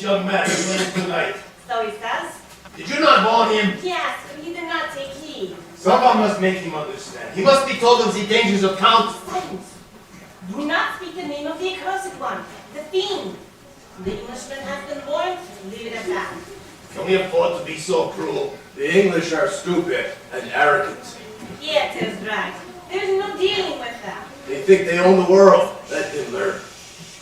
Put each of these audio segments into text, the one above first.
young man who went tonight. So he says? Did you not warn him? Yes, but he did not take heed. Someone must make him understand. He must be told of the dangers of Count. Silence. Do not speak the name of the accursed one, the fiend. The Englishman has been born, leave it at that. Can we afford to be so cruel? The English are stupid and arrogant. Yeah, 'tis right. There's no dealing with that. They think they own the world. Let them learn.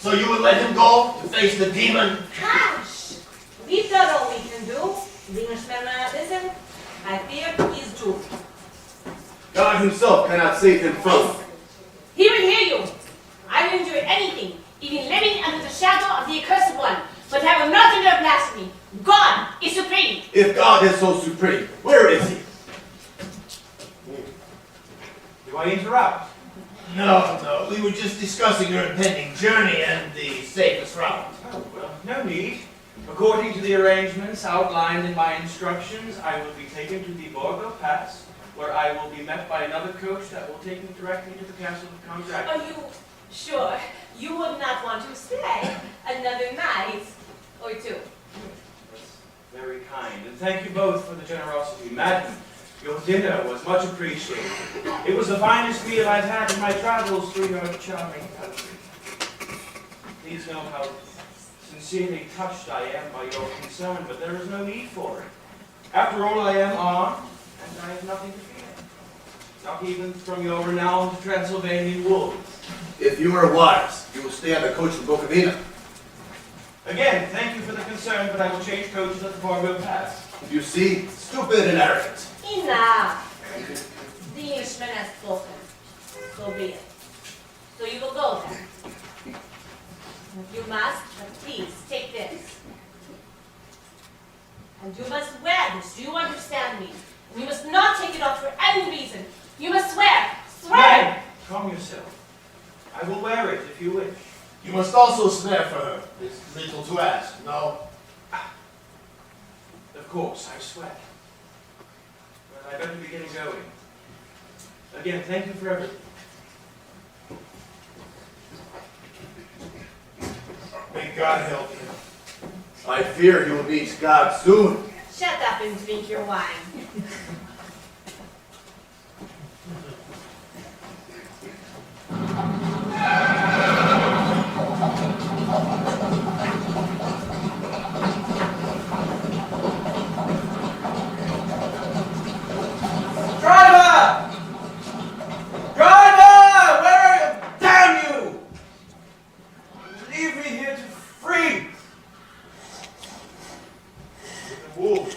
So you would let him go to face the demon? Hush! We've done all we can do. The Englishman will not listen. I fear he's doomed. God himself cannot save him from. He will hear you. I will endure anything, even living under the shadow of the accursed one, but I will not endure blasphemy. God is supreme. If God is so supreme, where is he? Do I interrupt? No. We were just discussing your impending journey and the safest route. Oh, well, no need. According to the arrangements outlined in my instructions, I will be taken to the Borgo Pass, where I will be met by another coach that will take me directly to the castle of Count Dracula. Are you sure you would not want to stay another night or two? That's very kind, and thank you both for the generosity. Madam, your dinner was much appreciated. It was the finest meal I've had in my travels through your charming country. Please know how sincerely touched I am by your concern, but there is no need for it. After all, I am armed, and I have nothing to fear. Not even from your renowned Transylvanian wolves. If you are wise, you will stay on the coach from Bocavina. Again, thank you for the concern, but I will change coaches at the Borgo Pass. You see, stupid and arrogant. Enough. The Englishman has spoken. So be it. So you will go then. If you must, but please take this. And you must wear this. Do you understand me? And you must not take it off for any reason. You must swear. Swear! Madam, calm yourself. I will wear it if you wish. You must also swear for her. It's little to ask, no? Of course, I swear. But I better be getting going. Again, thank you for everything. May God help you. I fear you will meet God soon. Shut up and drink your wine. Driver! Driver! Where are you? Damn you! Leave me here to freeze! The wolves.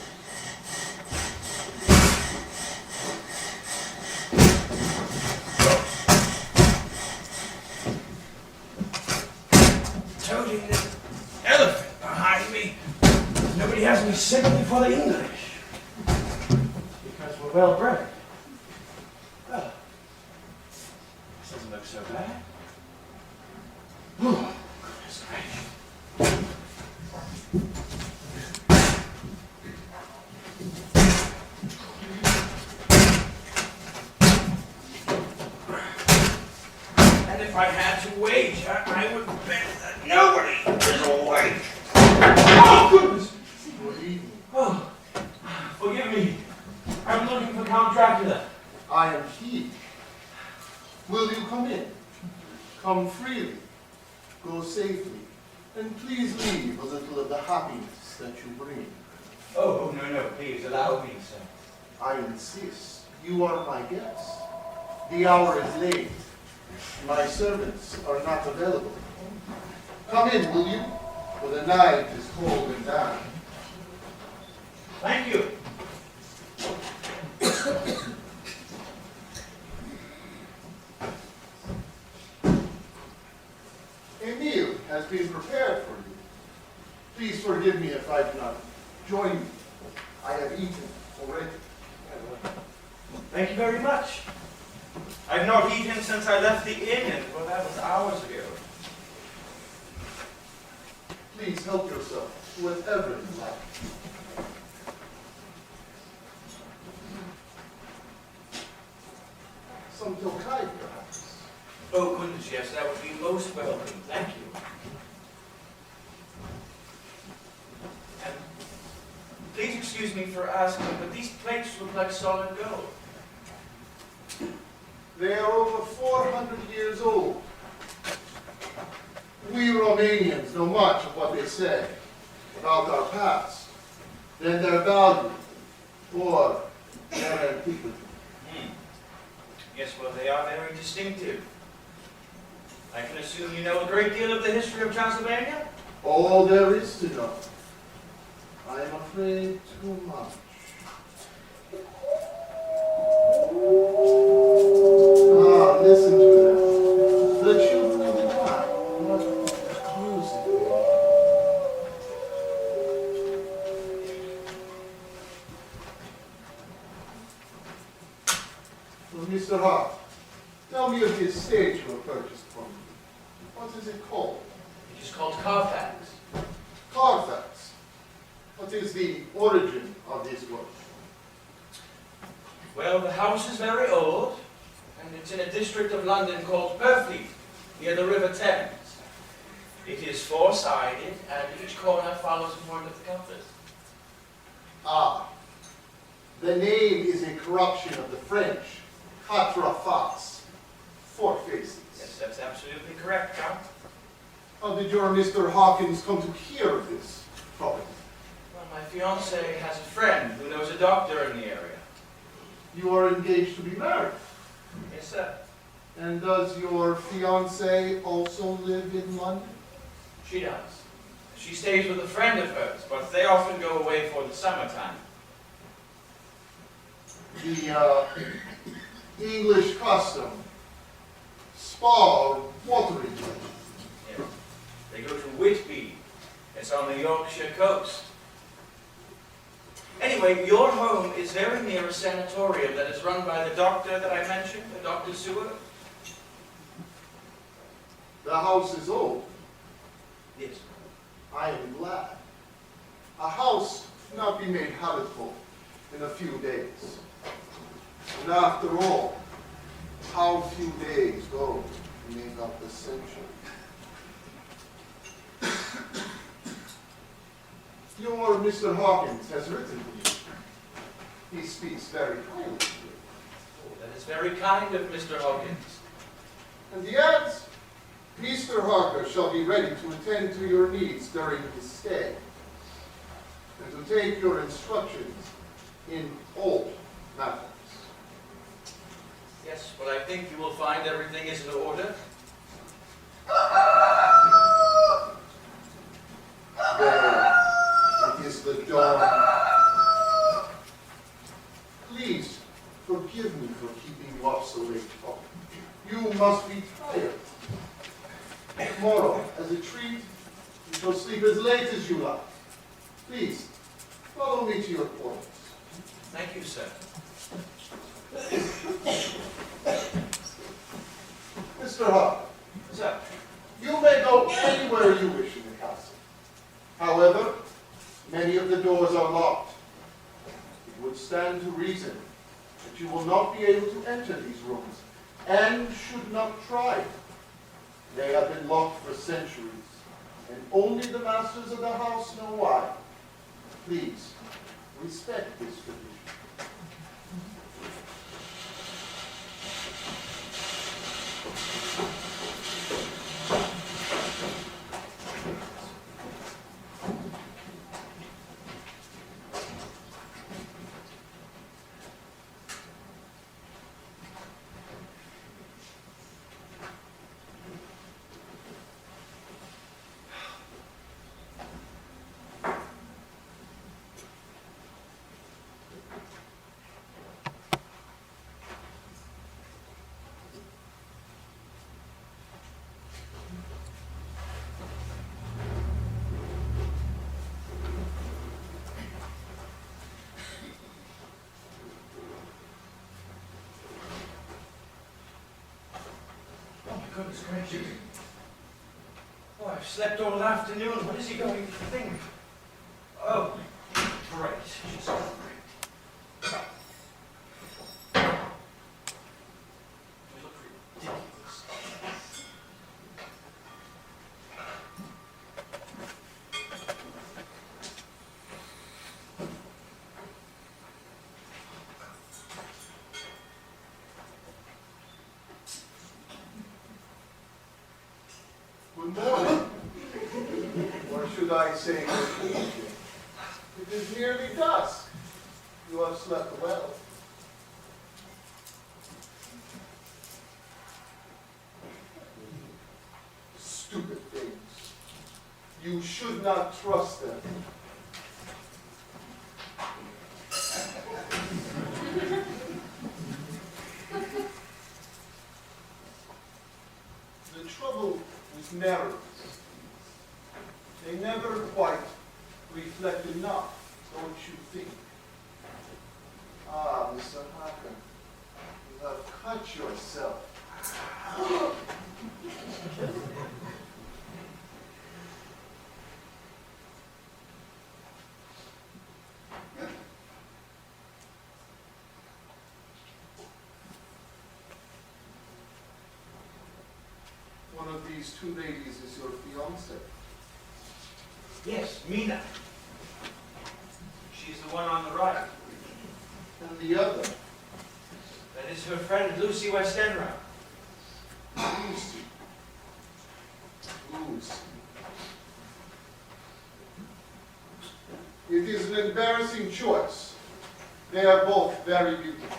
Toting this elephant behind me. Nobody has any sympathy for the English. Because we're well bred. Well, this doesn't look so bad. Oh, goodness gracious. And if I had to wager, I would bet that nobody is awake. Oh, goodness! Oh, forgive me. I'm looking for Count Dracula. I am he. Will you come in? Come freely. Go safely. And please leave a little of the happiness that you bring. Oh, no, please, allow me, sir. I insist. You are my guest. The hour is late. My servants are not available. Come in, will you? For the night is cold and damp. Thank you. A meal has been prepared for you. Please forgive me if I do not join you. I have eaten already. Thank you very much. I've not eaten since I left the inn, and well, that was hours ago. Please help yourself to whatever you like. Some tokai, perhaps. Oh, goodness, yes, that would be most welcome. Thank you. excuse me for asking, but these plates look like solid gold. They are over 400 years old. We Romanians know much of what they say about our past, then their value, or their antiquity. Yes, well, they are very distinctive. I can assume you know a great deal of the history of Transylvania? All there is to know. I am afraid too much. Ah, listen to them. The children of the night. What music. Well, Mr. Hart, tell me of this stage you have purchased from me. What is it called? It is called Carfax. Carfax. What is the origin of this work? Well, the house is very old, and it's in a district of London called Purfleet, near the River Thames. It is four-sided, and each corner follows a point of the compass. Ah, the name is a corruption of the French, quatre faces, four faces. Yes, that's absolutely correct, Count. How did your Mr. Hawkins come to hear of this property? Well, my fiancée has a friend who knows a doctor in the area. You are engaged to be married. Yes, sir. And does your fiancée also live in London? She does. She stays with a friend of hers, but they often go away for the summertime. The English custom, spa or watering place. Yes. They go to Whitby. It's on the Yorkshire coast. Anyway, your home is very near a sanatorium that is run by the doctor that I mentioned, the Dr. Seward. The house is old. Yes. I am glad. A house cannot be made habitable in a few days. And after all, how few days go to make up the century? Your Mr. Hawkins has written to me. He speaks very highly of you. Oh, that is very kind of Mr. Hawkins. And he adds, Mr. Harker shall be ready to attend to your needs during his stay, and to take your instructions in all matters. Yes, but I think you will find everything is in order. There, it is the dawn. Please, forgive me for keeping you up so late. You must be tired. Tomorrow, as a treat, you shall sleep as late as you like. Please, follow me to your quarters. Thank you, sir. Mr. Harper, Sir, you may go anywhere you wish in the castle. However, many of the doors are locked. It would stand to reason that you will not be able to enter these rooms, and should not try. They have been locked for centuries, and only the masters of the house know why. Please, respect this tradition. oh my goodness gracious. Oh, I've slept all afternoon. What is he going to think? Oh, great. Just great. You look ridiculous. by saying good evening. It is nearly dusk. You have slept well. Stupid things. You should not trust them. The trouble with narratives, they never quite reflect enough, don't you think? Ah, Mr. Harker, you have cut yourself. One of these two ladies is your fiancée. Yes, Mina. She's the one on the right. And the other, That is her friend Lucy Westenra. Lucy. Lucy. It is an embarrassing choice. They are both very beautiful.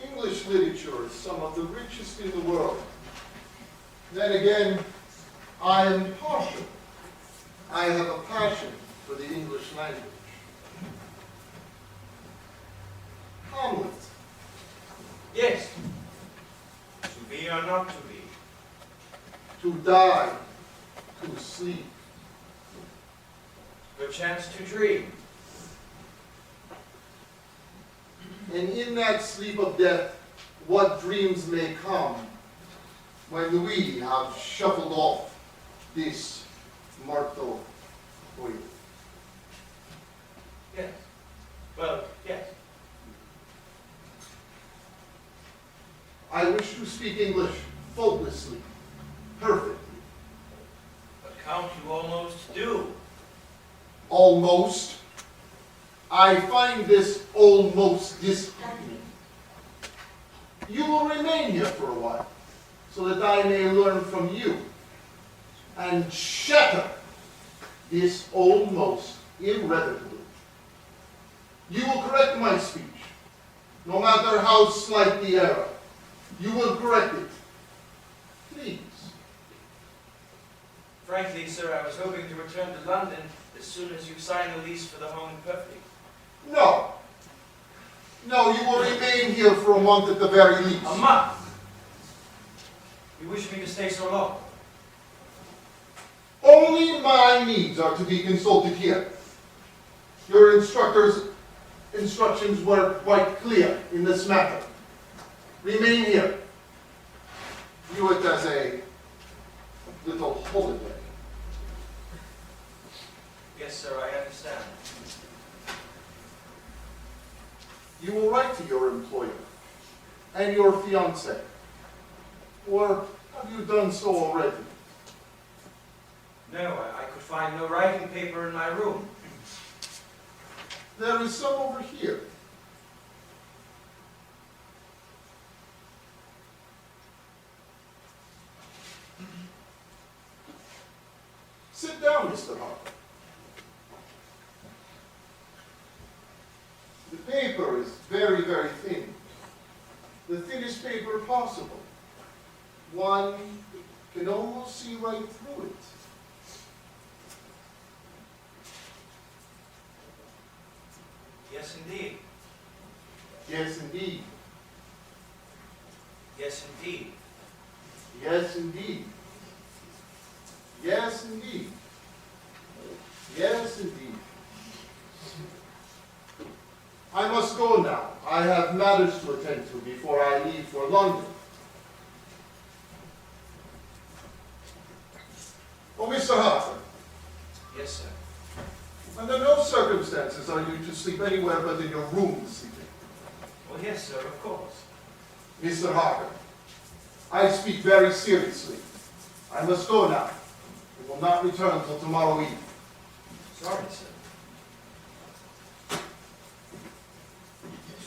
English literature is some of the richest in the world. Then again, I am partial. I have a passion for the English language. Hamlet, Yes. To be or not to be. to die, to sleep. Perchance to dream. And in that sleep of death, what dreams may come when we have shuffled off this mortal coil. Yes. Well, yes. I wish to speak English faultlessly, perfectly. But Count, you almost do. Almost. I find this almost disheartening. You will remain here for a while, so that I may learn from you and shatter this almost irrevocably. You will correct my speech, no matter how slight the error. You will correct it. Please. Frankly, sir, I was hoping to return to London as soon as you sign the lease for the home in Purfleet. No. No, you will remain here for a month at the very least. A month? You wish me to stay so long? Only my needs are to be consulted here. Your instructor's instructions were quite clear in this matter. Remain here. View it as a little holiday. Yes, sir, I understand. You will write to your employer and your fiancé. Or have you done so already? No, I could find no writing paper in my room. There is some over here. Sit down, Mr. Harper. The paper is very, very thin. The thinnest paper possible. One can almost see right through it. Yes, indeed. Yes, indeed. Yes, indeed. Yes, indeed. Yes, indeed. Yes, indeed. I must go now. I have matters to attend to before I leave for London. Oh, Mr. Harper, Yes, sir. under no circumstances are you to sleep anywhere but in your room this evening. Well, yes, sir, of course. Mr. Harper, I speak very seriously. I must go now. I will not return until tomorrow evening. Sorry, sir.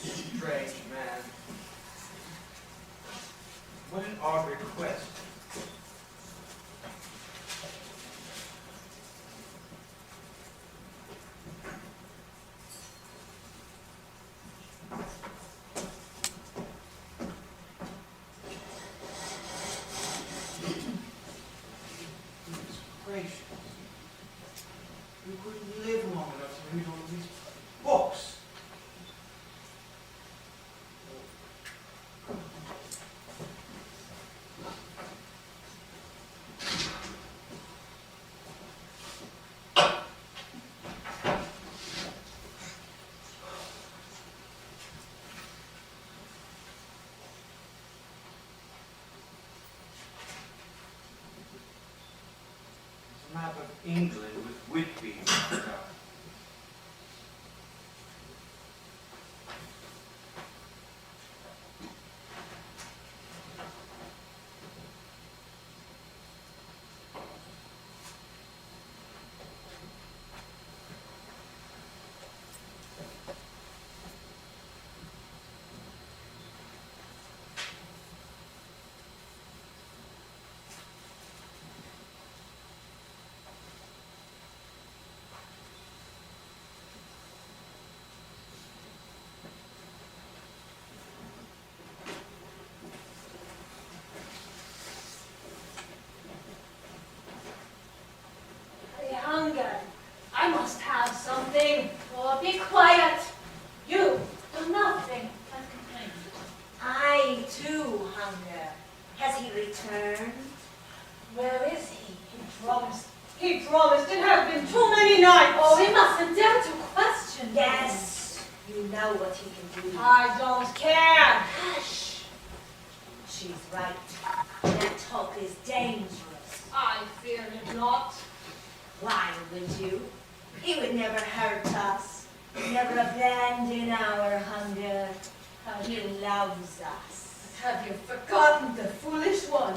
Strange man. What an odd request. Gracious. We couldn't live long enough to read all of these books. It's a map of England with Whitby marked out. I hunger. I must have something. Oh, be quiet. You do nothing but complain. I too hunger. Has he returned? Where is he? He promised. It has been too many nights. Oh, we mustn't dare to question him. Yes, you know what he can do. I don't care. Hush. She's right. That talk is dangerous. I fear it not. Why would you? He would never hurt us. Never abandon our hunger. He loves us. Have you forgotten the foolish one?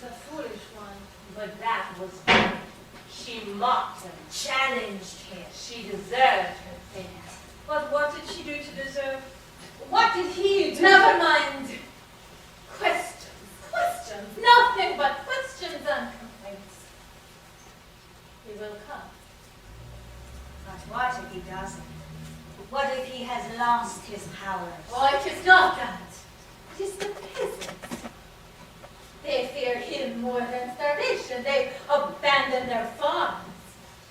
The foolish one. But that was her. She mocked him. Challenged him. She deserved her fate. But what did she do to deserve? What did he do? Never mind. Questions. Questions. Nothing but questions and complaints. He will come. But what if he doesn't? What if he has lost his powers? Oh, it is not that. It is the peasants. They fear him more than starvation. They abandon their farms.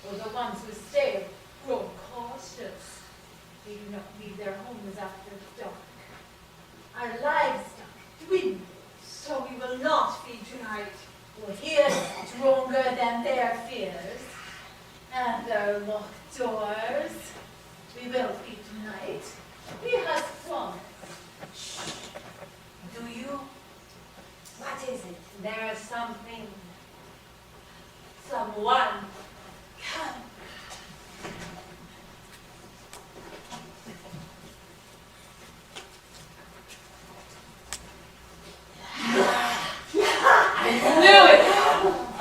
Or the ones who stay grow cautious. They do not leave their homes after dark. Our livestock dwindles, so we will not feed tonight. For he is stronger than their fears. And their locked doors. We will feed tonight. He has promised. Do you? What is it? There is something, someone. Come. I knew it.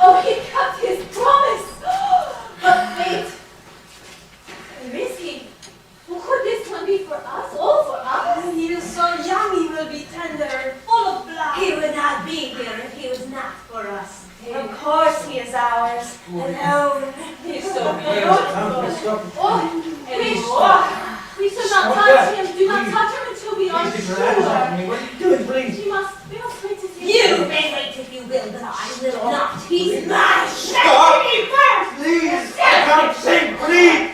Oh, he kept his promise. But wait. Where is he? Well, could this one be for us? All for us? He is so young, he will be tender and full of blood. He would not be here if he was not for us. Of course he is ours. Alone. He's so beautiful. Oh, we should not Stop touch that. him. Do not Please. touch him until we are Please, your hands off sure. me. What are you doing, please? We must wait to see. You may wait if you will, but I will not. He's mine. Stop. Let me first. Please! I can't sing, please!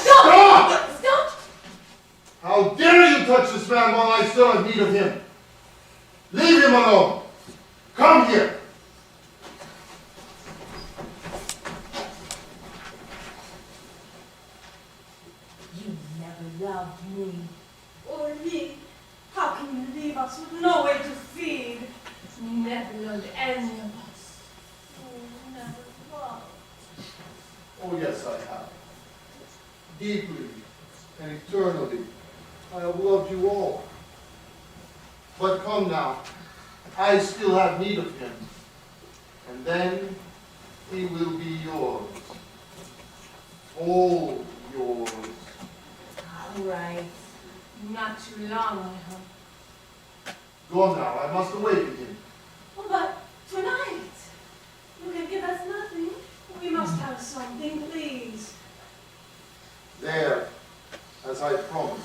Stop! Stop! this man while I still have need of him. Leave him alone. Come here. You never loved me. Or me. How can you leave us with no way to feed? You never loved any of us. You never loved. Oh, yes, I have. Deeply and eternally, I have loved you all. But come now, I still have need of him. And then he will be yours. All yours. All right. Not too long, I hope. Go now, I must awaken him. Oh, but tonight, you can give us nothing. We must have something, please. There, as I promised.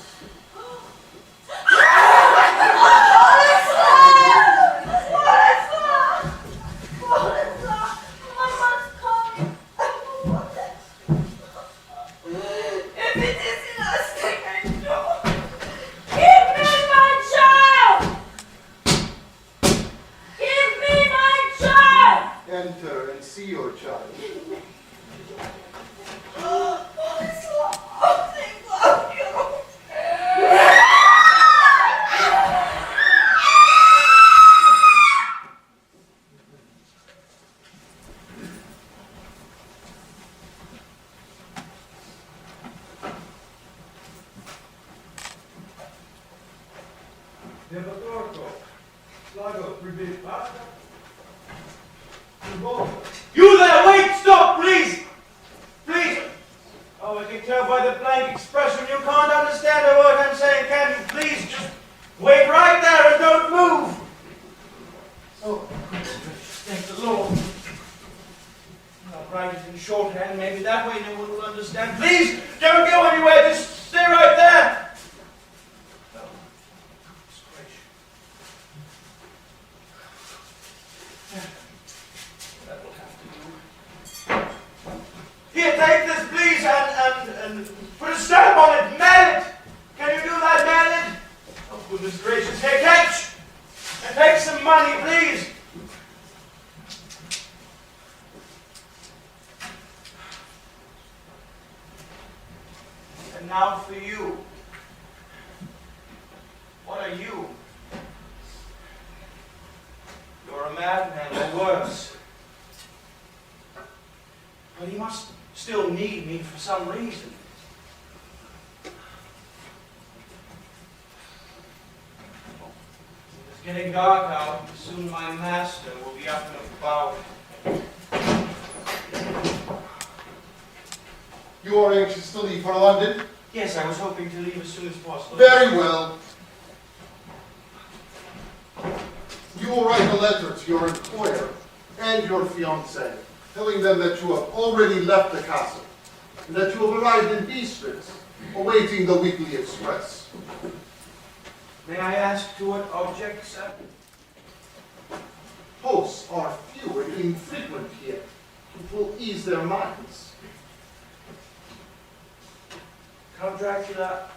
Enter and see your child. You there, wait, stop, please! Please! Oh, I can tell by the blank expression you can't understand a word I'm saying, can you? Please, just wait right there and don't move! Oh, thank the Lord. I'll write it in shorthand, maybe that way no one will understand. Please, don't go anywhere, just stay right there! Oh, that will have to do. Here, take this, please, and put a stamp on it. Mail it. Can you do that, mail it? Oh, goodness gracious. Here, catch. And take some money, please. And now for you. What are you? You're a madman, or worse. But he must still need me for some reason. It's getting dark out. Soon my master will be up and about. You are anxious to leave for London? Yes, I was hoping to leave as soon as possible. Very well. You will write a letter to your employer and your fiancée, telling them that you have already left the castle, and that you have arrived in Bistritz, awaiting the weekly express. May I ask to what object, sir? Posts are few and infrequent here. It will ease their minds. Count Dracula,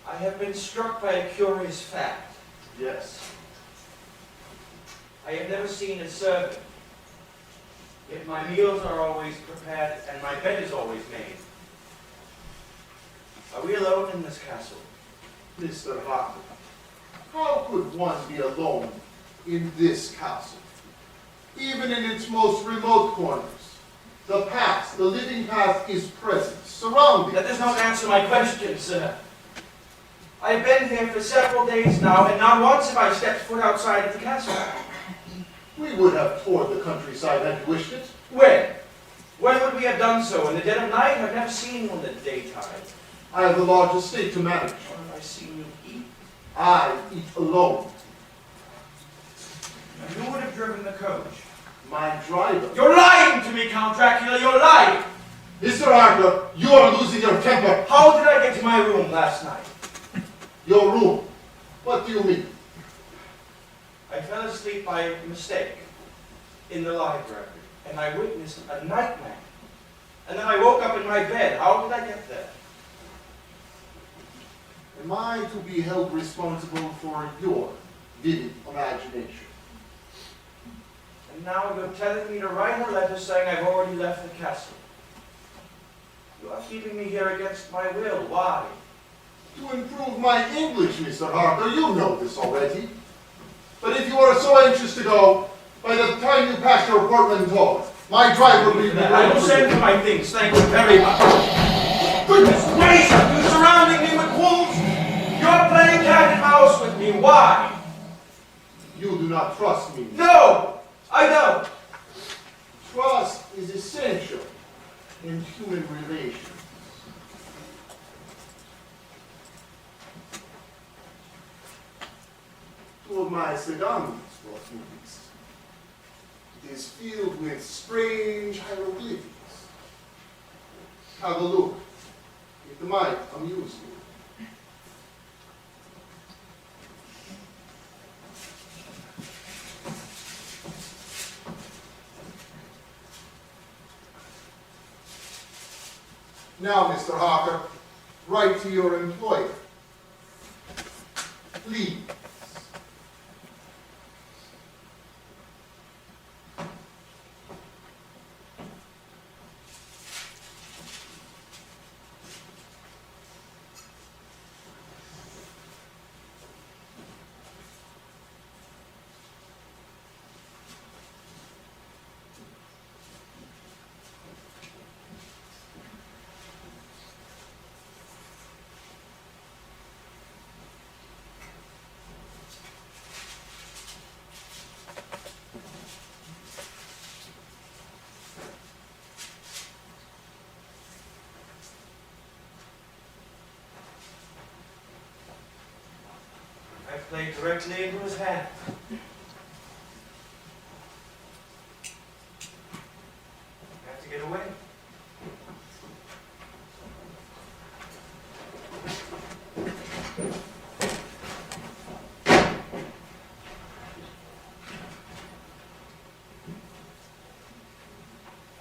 I have been struck by a curious fact. Yes. I have never seen a servant, yet my meals are always prepared and my bed is always made. Are we alone in this castle? Mr. Harper, how could one be alone in this castle? Even in its most remote corners, the past, the living past is present, surrounding. That does not answer my question, sir. I have been here for several days now, and not once have I stepped foot outside of the castle. We would have toured the countryside had you wished it. When? When would we have done so? In the dead of night? I've never seen one in the daytime. I have a large estate to manage. Or have I seen you eat? I eat alone. And who would have driven the coach? My driver. You're lying to me, Count Dracula, you're lying! Mr. Harper, you are losing your temper. How did I get to my room last night? Your room. What do you mean? I fell asleep by mistake in the library, and I witnessed a nightmare. And then I woke up in my bed. How did I get there? am I to be held responsible for your vivid imagination? And now you're telling me to write a letter saying I've already left the castle. You are keeping me here against my will. Why? To improve my English, Mr. Harker, you know this already. But if you are so anxious to go, by the time you pass your portmanteau, my driver will be I will send for my things. Thank you very much. Goodness gracious! You're surrounding me with wolves! You're playing cat and mouse with me. Why? You do not trust me. No! I don't. Trust is essential in human relations. Two of my sedans brought movies. It is filled with strange hieroglyphics. Have a look. It might amuse you. Now, Mr. Harker, write to your employer. Please. I played directly into his hand. I have to get away.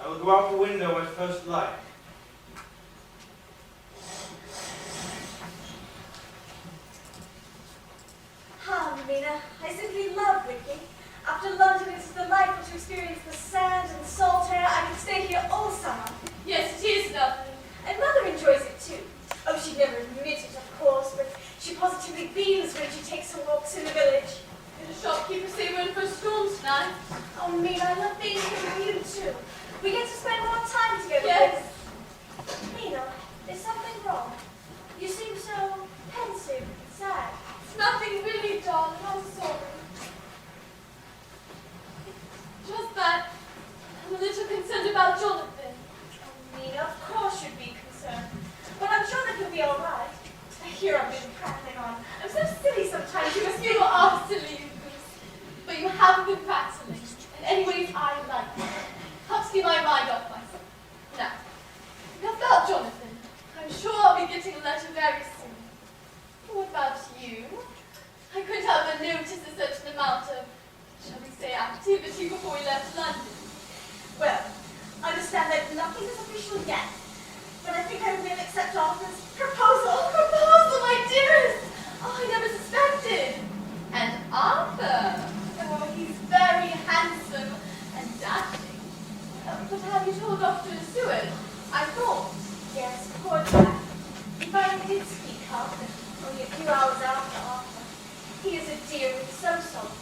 I will go out the window at first light. Mina, I simply love Ricky. After London, it's delightful to experience the sand and salt air. I could stay here all summer. Yes, it is lovely. And Mother enjoys it too. Oh, she'd never admit it, of course, but she positively beams when she takes her walks in the village. Did the shopkeeper say we're in for a storm tonight? Oh, Mina, I love being here with you too. We get to spend more time together. Yes. Mina, is something wrong? You seem so pensive and sad. It's nothing really, darling. I'm sorry. Just that I'm a little concerned about Jonathan. Oh, Mina, of course you'd be concerned. But I'm sure that he'll be all right. Here I've been prattling on. I'm so silly sometimes. You are silly, Goose. But you have been prattling. And anyways, I like it. Helps get my mind off myself. Now, about Jonathan, I'm sure I'll be getting a letter very soon. What about you? I couldn't help but notice a certain amount of, shall we say, activity before we left London. Well, I understand that nothing is official yet. But I think I will accept Arthur's proposal. Proposal, my dearest! Oh, I never suspected. And Arthur, oh, he's very handsome and dashing. But have you told Dr. Seward? I thought. Yes, poor Jack. He finally did speak up, and only a few hours after Arthur. He is a dear with so soft.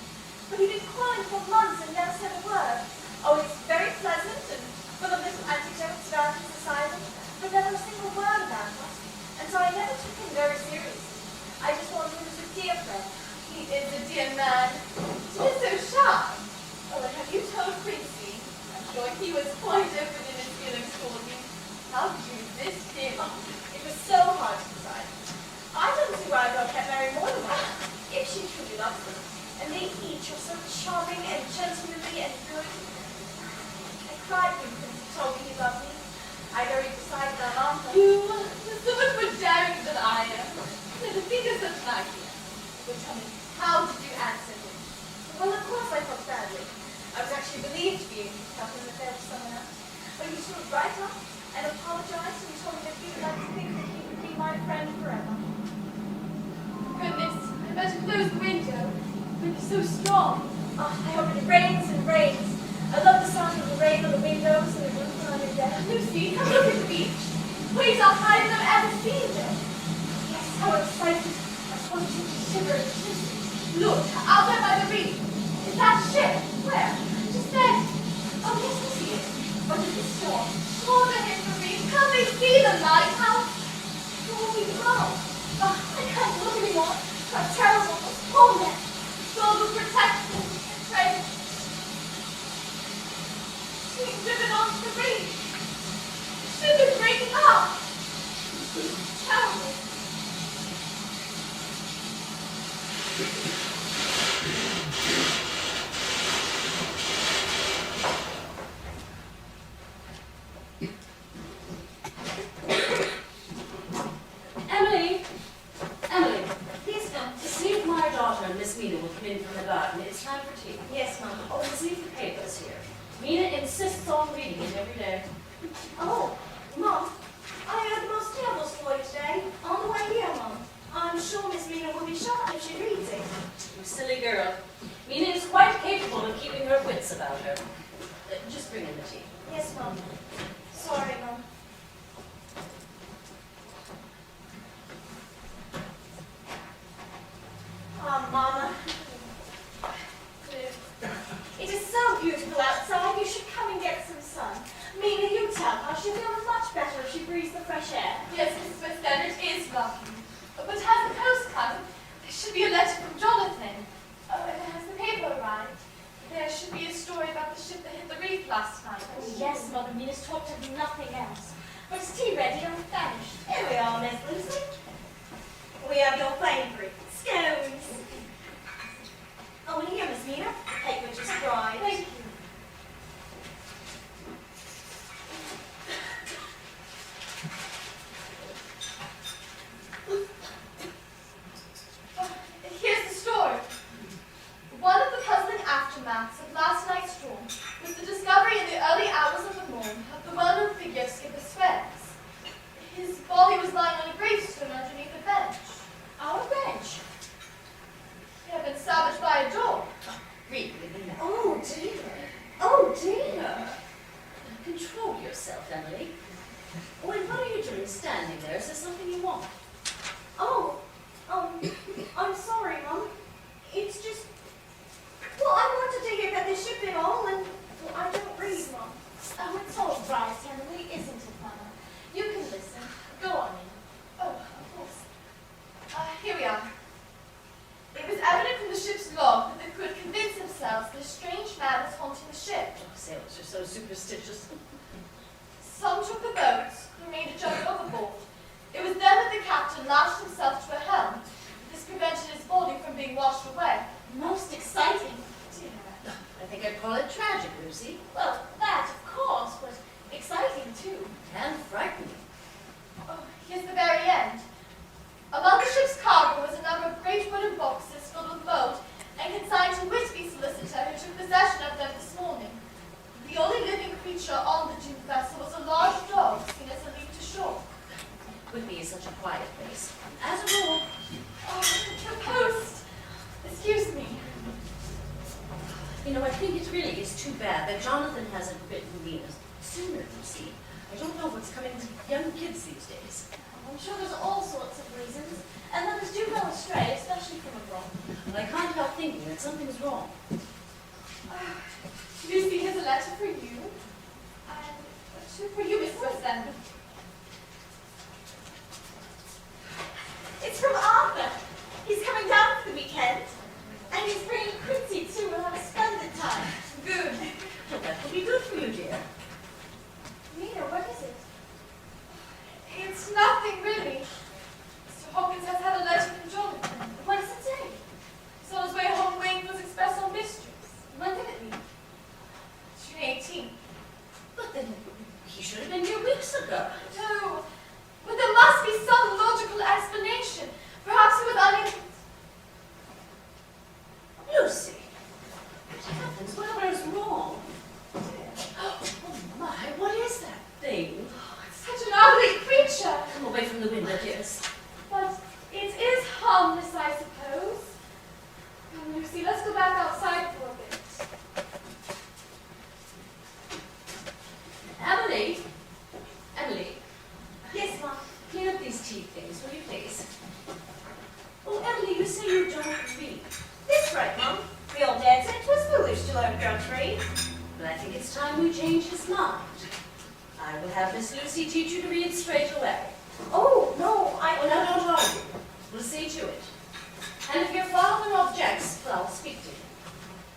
But he'd been calling for months and never said a word. Oh, he's very pleasant and full of little anecdotes about his society, but never a single word about us. And so I never took him very seriously. I just thought he was a dear friend. He is a dear man. He is so shy. Oh, and have you told Quincy? I'm sure he was quite open in his feelings for me. How did you resist him? Oh, it was so hard to decide. I don't see why I don't get married more than once, if she truly loves me. And they each are so charming and gentlemanly and good. I cried when Quincy told me he loved me. I'd already decided on Arthur. You're so much more daring than I am. Never think of such an idea. But tell me, how did you answer him? Well, of course I felt badly. I was actually relieved to be able to tell him that there was someone else. But he stood right up and apologized and told me that he would like to think that he would be my friend forever. close the window. The wind is so strong. Oh, I hope it rains and rains. I love the sound of the rain on the windows and the roof on your deck. Lucy, come look at the beach. Waves are higher than I've ever seen them. Yes, how excited. I want you to shiver and listen. Look, out there by the reef. Is that ship? Where? Just there. Oh, yes, I see it. But it's a storm. Oh, the hit the reef. Can't they see the lighthouse? Oh, we go. Oh, I can't look anymore. How terrible. Oh, man. God will protect them and pray. Being driven onto the reef. Ship is breaking up. Terrible. Emily, please come. See if my daughter and Miss Mina will come in from the garden. It's time for tea. Yes, Mom. Oh, and see if the paper's here. Mina insists on reading it every day. Oh, Mom, I heard the most terrible story today. On the way here, Mom. I'm sure Miss Mina will be shocked if she reads it. You silly girl. Mina is quite capable of keeping her wits about her. Just bring in the tea. Yes, Mom. Sorry, Mom. Oh, Mama. It is so beautiful outside. You should come and get some sun. Mina, you tell her she'll feel much better if she breathes the fresh air. Yes, Mrs. Westend, it is lovely. But has the post come? There should be a letter from Jonathan. Oh, and has the paper arrived? There should be a story about the ship that hit the reef last night. Oh, yes, Mother. Mina's talked of nothing else. But is tea ready and famished? Here we are, Miss Lucy. We have your favourite, scones. Oh, and here, Miss Mina, the cake which is fried. Thank you. Here's the story. One of the puzzling aftermaths of last night's storm was the discovery in the early hours of the morning of the well-known figure Skipper Swears. His body was lying on a gravestone underneath a bench. Our bench. He had been savaged by a dog. Really, Mina. Oh, dear. Oh, dear. Control yourself, Emily. Oh, and what are you doing standing there? Is there something you want? Oh, I'm sorry, Mum. It's just, well, I wanted to hear about the ship and all, and well, I don't read, Mum. Oh, it's all right, Emily, isn't it, Mama? You can listen. Go on, Mina. Oh, of course. Here we are. It was evident from the ship's log that they could convince themselves that a strange man was haunting the ship. Oh, sailors are so superstitious. Some took the boats, who made a jump overboard. It was then that the captain lashed himself to a helm. This prevented his body from being washed away. Most exciting. Dear. I think I'd call it tragic, Lucy. Well, that, of course, but exciting, too. And frightening. Oh, here's the very end. Among the ship's cargo was a number of great wooden boxes filled with gold and consigned to Whitby solicitor, who took possession of them this morning. The only living creature on the doomed vessel was a large dog seen as a leap to shore. Whitby is such a quiet place. As a rule. Oh, the post! Excuse me. You know, I think it really is too bad that Jonathan hasn't written Mina sooner, you see. I don't know what's coming to young kids these days. I'm sure there's all sorts of reasons, and others do go astray, especially from abroad. But I can't help thinking that something's wrong. Lucy, here's a letter for you. And two for you, Miss Westend. It's from Arthur. He's coming down for the weekend, and he's bringing Quincy too. We'll have a splendid time. Good. Well, that will be good for you, dear. Mina, what is it? It's nothing, really. Mr. Hawkins has had a letter from Jonathan. What does it say? He's on his way home waiting for his express on mistress. When did it leave? June 18th. But then he should have been here weeks ago. No. But there must be some logical explanation. Perhaps he was unable. you say you don't read. That's right, Mom. The old dad said it was foolish to learn girl trade. But I think it's time we change his mind. I will have Miss Lucy teach you to read straight away. Oh, no, Oh, now don't argue. We'll see to it. And if your father objects, well, I'll speak to him.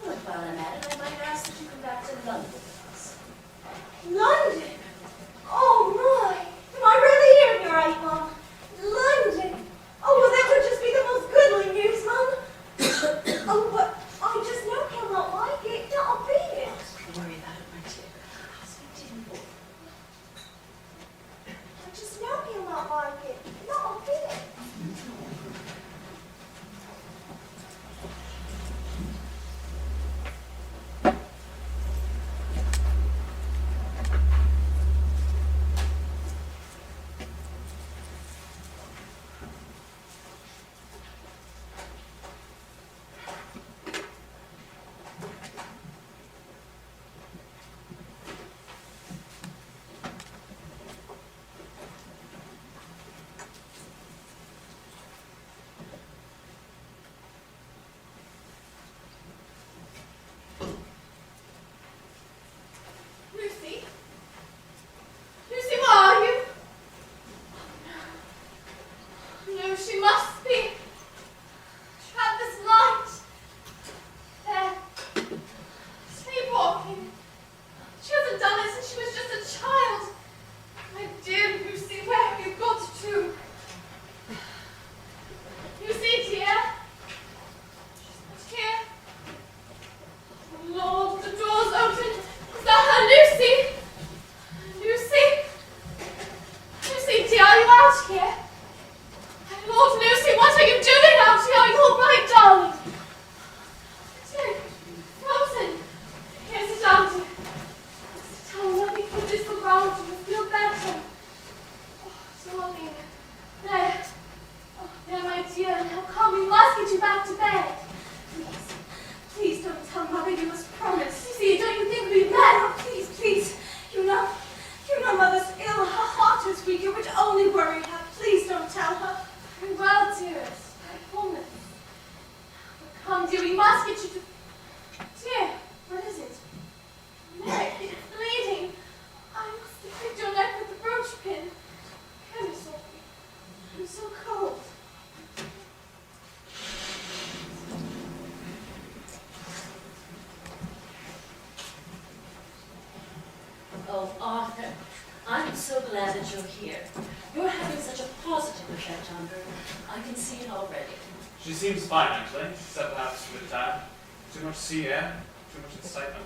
Look, while I'm at it, I might ask that you come back to London with us. London? Oh, my. Am I really hearing you right, Mom? London? Oh, well, that would just be the most goodly news, Mom. Oh, but I just know he'll not like it. That'll be it. Don't worry about it, my dear. I'll speak to him both. I just know he'll not like it. That'll be it. Lucy? Lucy, where are you? No, she must be. Travis light. There. Sleepwalking. She hasn't done it since she was just a child. My dear Lucy, where have you got to? Lucy, dear? She's not here. Oh, Lord, the door's open. Is that her, Lucy? Lucy? Lucy, dear, are you out here? Lord, Lucy, what are you doing out here? Are you all right, darling? Dear, frozen. Here, sit down, dear. Sit down, let me put this around you. Feel better. Oh, darling. There. Oh, there, my dear. Now come, we must get you back to bed. Please. Please don't tell Mother you must promise. You see, don't you think we'd better? Please, please. You know Mother's ill. Her heart is weak. It would only worry her. Please don't tell her. Very well, dearest. I promise. But come, dear, we must get you to... Dear, what is it? Neck, it's bleeding. I must have pricked your neck with the brooch pin. Come, Sophie. I'm so cold. Oh, Arthur, I'm so glad that you're here. You're having such a positive effect on her. I can see it already. She seems fine, actually. She said perhaps too much time, too much sea air, too much excitement.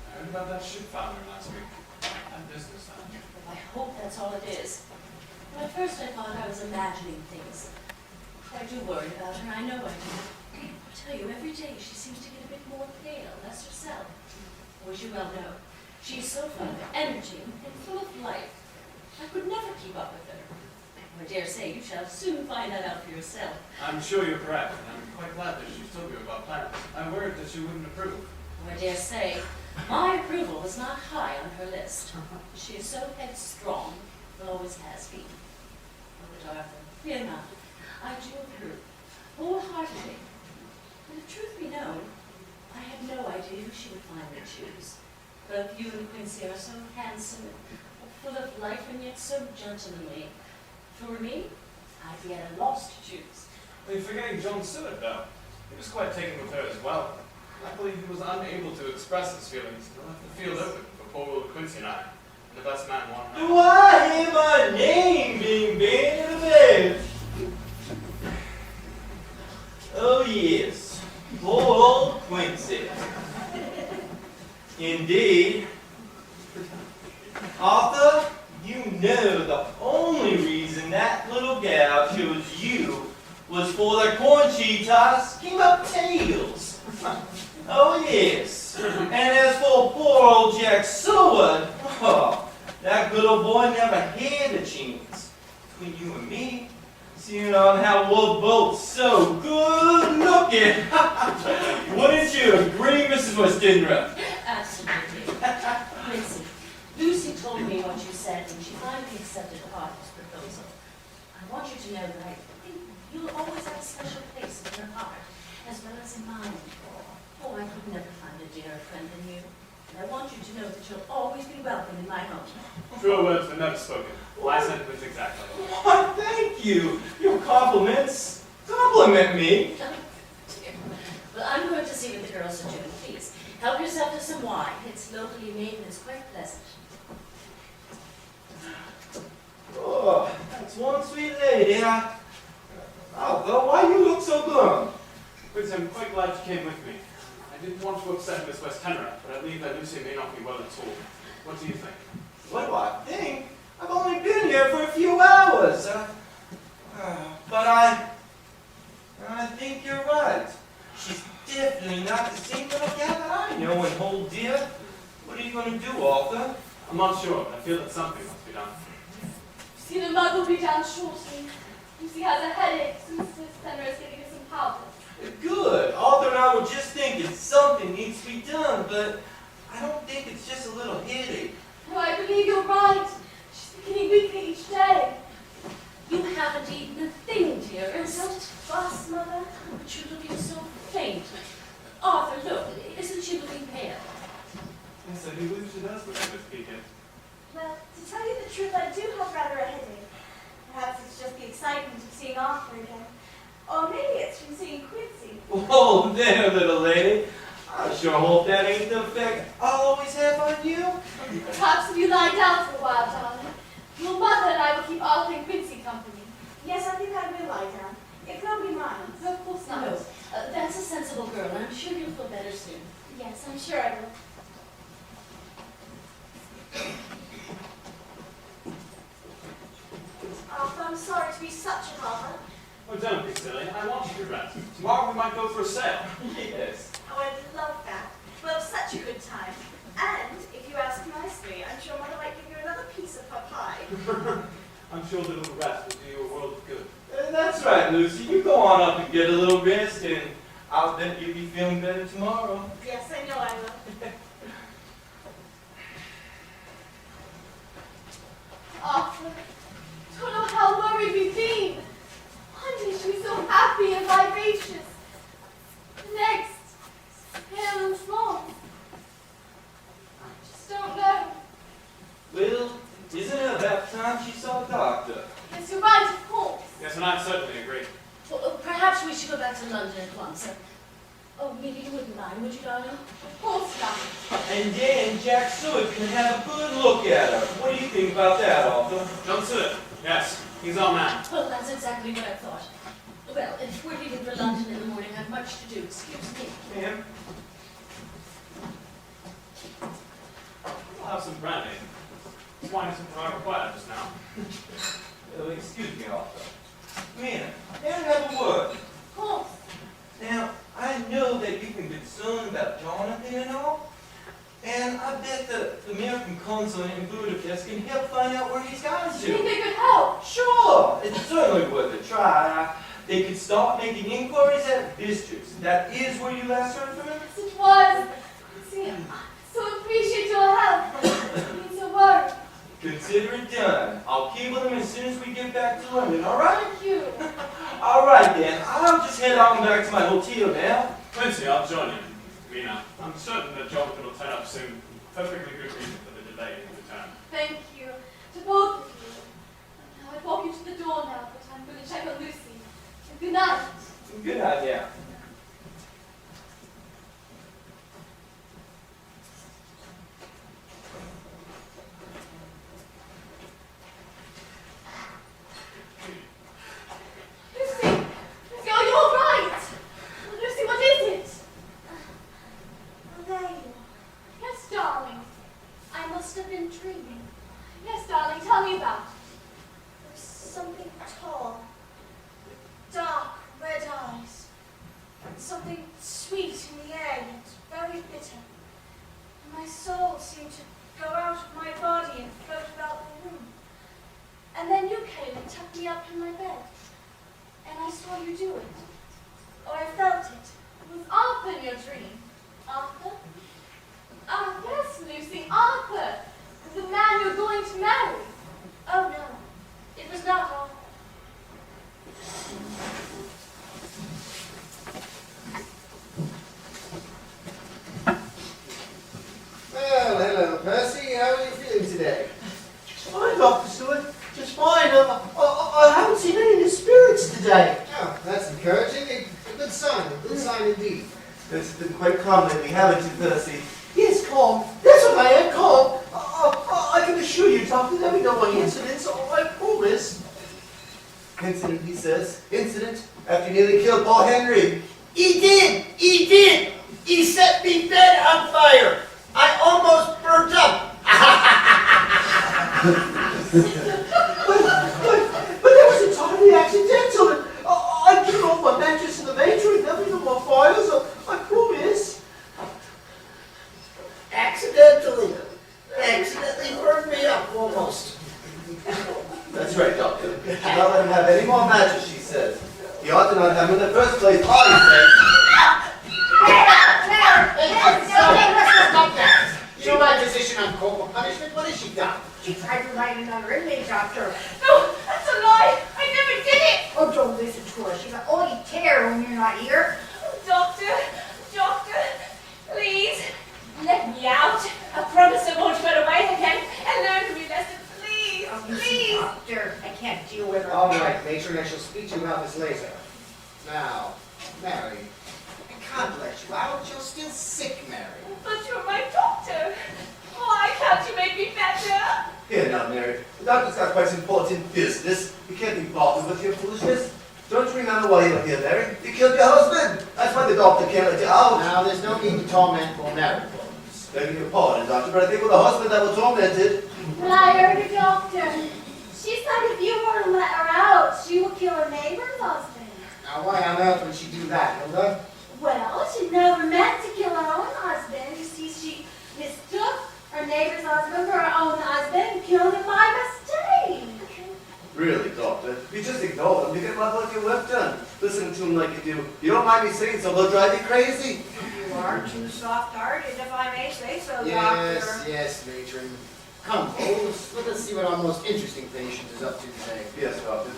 I heard about that ship founder last week. That business, huh? I hope that's all it is. But at first I thought I was imagining things. I do worry about her, I know I do. I tell you, every day she seems to get a bit more pale, less herself. Or as you well know, she's so full of energy and full of life. I could never keep up with her. I dare say you shall soon find that out for yourself. I'm sure you're correct, and I'm quite glad that she's told you about plans. I worried that she wouldn't approve. I dare say my approval was not high on her list. She is so headstrong, and always has been. Oh, but Arthur, fear not. I do approve, wholeheartedly. And if truth be known, I had no idea who she would finally choose. Both you and Quincy are so handsome and full of life, and yet so gentlemanly. For me, I'd be at a loss to choose. Well, you're forgetting John Stewart, though. He was quite taken with her as well. Luckily, he was unable to express his feelings and left the field open for poor old Quincy and I. And the best man won. Do I hear my name being bandied about? Oh yes, poor old Quincy. Indeed. Arthur, you know the only reason that little gal chose you was for the corn she tossed came up tails. Oh yes. And as for poor old Jack Seward, oh, that good old boy never had a chance. Between you and me, seeing on how we're both so good looking. Wouldn't you agree, Mrs. Westenra? Absolutely. Quincy, Lucy told me what you said when she finally accepted Arthur's proposal. I want you to know that I think you'll always have a special place in her eyes of mine. Oh, I could never find a dearer friend than you. And I want you to know that you'll always be welcome in my home. Truer words were never spoken. My sentiments exactly. Why, thank you. Your compliments compliment me. Dear. Well, I'm going to see what the girls are doing. Please, help yourself to some wine. It's locally made and it's quite pleasant. Oh, that's one sweet lady. Arthur, why you look so glum? Quincy, I'm quite glad you came with me. I didn't want to upset Miss Westenra, but I believe that Lucy may not be well at all. What do you think? What do I think? I've only been here for a few hours. But I think you're right. She's definitely not the same little gal that I know and hold dear. What are you going to do, Arthur? I'm not sure, but I feel that something must be done. See, the mug will be down shortly. Lucy has a headache, so Mrs. Fenner is getting her some powder. Good. Arthur and I were just thinking something needs to be done, but I don't think it's just a little headache. No, I believe you're right. She's beginning weakly each day. You haven't eaten a thing, dearest. Don't fuss, Mother. But you're looking so faint. Arthur, look, isn't she looking pale? Yes, I do believe she does look a bit peaked. Well, to tell you the truth, I do have rather a headache. Perhaps it's just the excitement of seeing Arthur again. Or maybe it's from seeing Quincy. Whoa there, little lady. I sure hope that ain't the effect I'll always have on you. Perhaps if you lie down for a while, darling, your mother and I will keep Arthur and Quincy company. Yes, I think I will lie down. If nobody minds. No, of course not. No, that's a sensible girl, and I'm sure you'll feel better soon. Yes, I'm sure I will. Arthur, I'm sorry to be such a bother. Oh, don't be silly. I want you to rest. Tomorrow we might go for a sail. Yes. Oh, I'd love that. We'll have such a good time. And if you ask nicely, I'm sure Mother might give you another piece of her pie. I'm sure the little rest will do you a world of good. That's right, Lucy. You go on up and get a little rest, and I'll bet you'll be feeling better tomorrow. Yes, I know I will. Arthur, don't know how worried we've been. One day she was so happy and vivacious. The next, pale and small. I just don't know. Well, isn't it about time she saw a doctor? Yes, you're right, of course. Yes, and I certainly agree. Well, perhaps we should go back to London at once. Oh, maybe you wouldn't mind, would you, darling? Of course not. And then Jack Stewart can have a good look at her. What do you think about that, Arthur? John Stewart. Yes, he's our man. Well, that's exactly what I thought. Well, if we're leaving for London in the morning, I've much to do. Excuse me. Ma'am? I'll have some brandy. Wine isn't what I required just now. Excuse me, Arthur. Man, may I have a word? Of course. Now, I know that you've been concerned about Jonathan and all, and I bet the American consulate in Budapest can help find out where he's gone Do you think to. they could help? Sure, it's certainly worth a try. They could start making inquiries at Bistritz. That is where you last heard from him? Yes, it was. See, I so appreciate your help. It means so worried. Consider it done. I'll cable them as soon as we get back to London, all right? Thank you. All right, then. I'll just head on back to my hotel now. Quincy, I'll join you. Mina, I'm certain that Jonathan will turn up soon. Perfectly good reason for the delay in return. Thank you to both of you. Now I walk you to the door now, but I'm going to check on Lucy. And good night. Good night, yeah. Lucy! Lucy, are you all right? Lucy, what is it? Oh, there you are. Yes, darling. I must have been dreaming. Yes, darling, tell me about it. There's something tall, with dark red eyes, encouraging. A good sign indeed. It's been quite calm lately, haven't you, Percy? Yes, calm. That's what I am, calm. I can assure you, Doctor, there'll be no more incidents. I promise. Incident, he says. Incident after you nearly killed Paul Henry. He did! He did! He set me bed on fire! I almost burnt up! But that was entirely accidental. I threw off my mattress in the matron. There'll be no more fires. I promise. Accidentally burned me up almost. That's right, Doctor. You should not let him have any more matches, she says. You ought to not have him in the first place, obviously. Stop that! You know my position on corporal punishment? What has she done? She tried to write another inmate, Doctor. No, that's a lie. I never did it. Oh, don't listen to her. She's an old terror when you're not here. Doctor, please, let me out. I promise I won't run away again and learn to be lesson. Please, Oh, listen, please. Doctor, I can't deal with her. All right, matron, I shall speak to you about this later. Now, Mary, I can't let you out. You're still sick, Mary. But you're my doctor. Why can't you make me better? Here now, Mary. The doctor's got quite important business. You can't be bothered with your foolishness. Don't you remember why you were here, Mary? You killed your husband. That's why the doctor can't let you out. Now, there's no need to torment poor Mary. Begging your pardon, Doctor, but I think with the husband that was tormented. Well, I heard a doctor. She said if you were to let her out, she would kill her neighbor's husband. Now, why on earth would she do that, Hilda? Well, she never meant to kill her own husband. You see, she mistook her neighbor's husband for her own husband and killed him by mistake. Really, Doctor? You just ignore them. You get my work your work done. Listen to him like you do. You don't mind me saying so, they'll drive you crazy. You are too soft-hearted, if I may say so, Yes, Doctor. yes, matron. Come, Holmes, let us see what our most interesting patient is up to today. Yes, Doctor.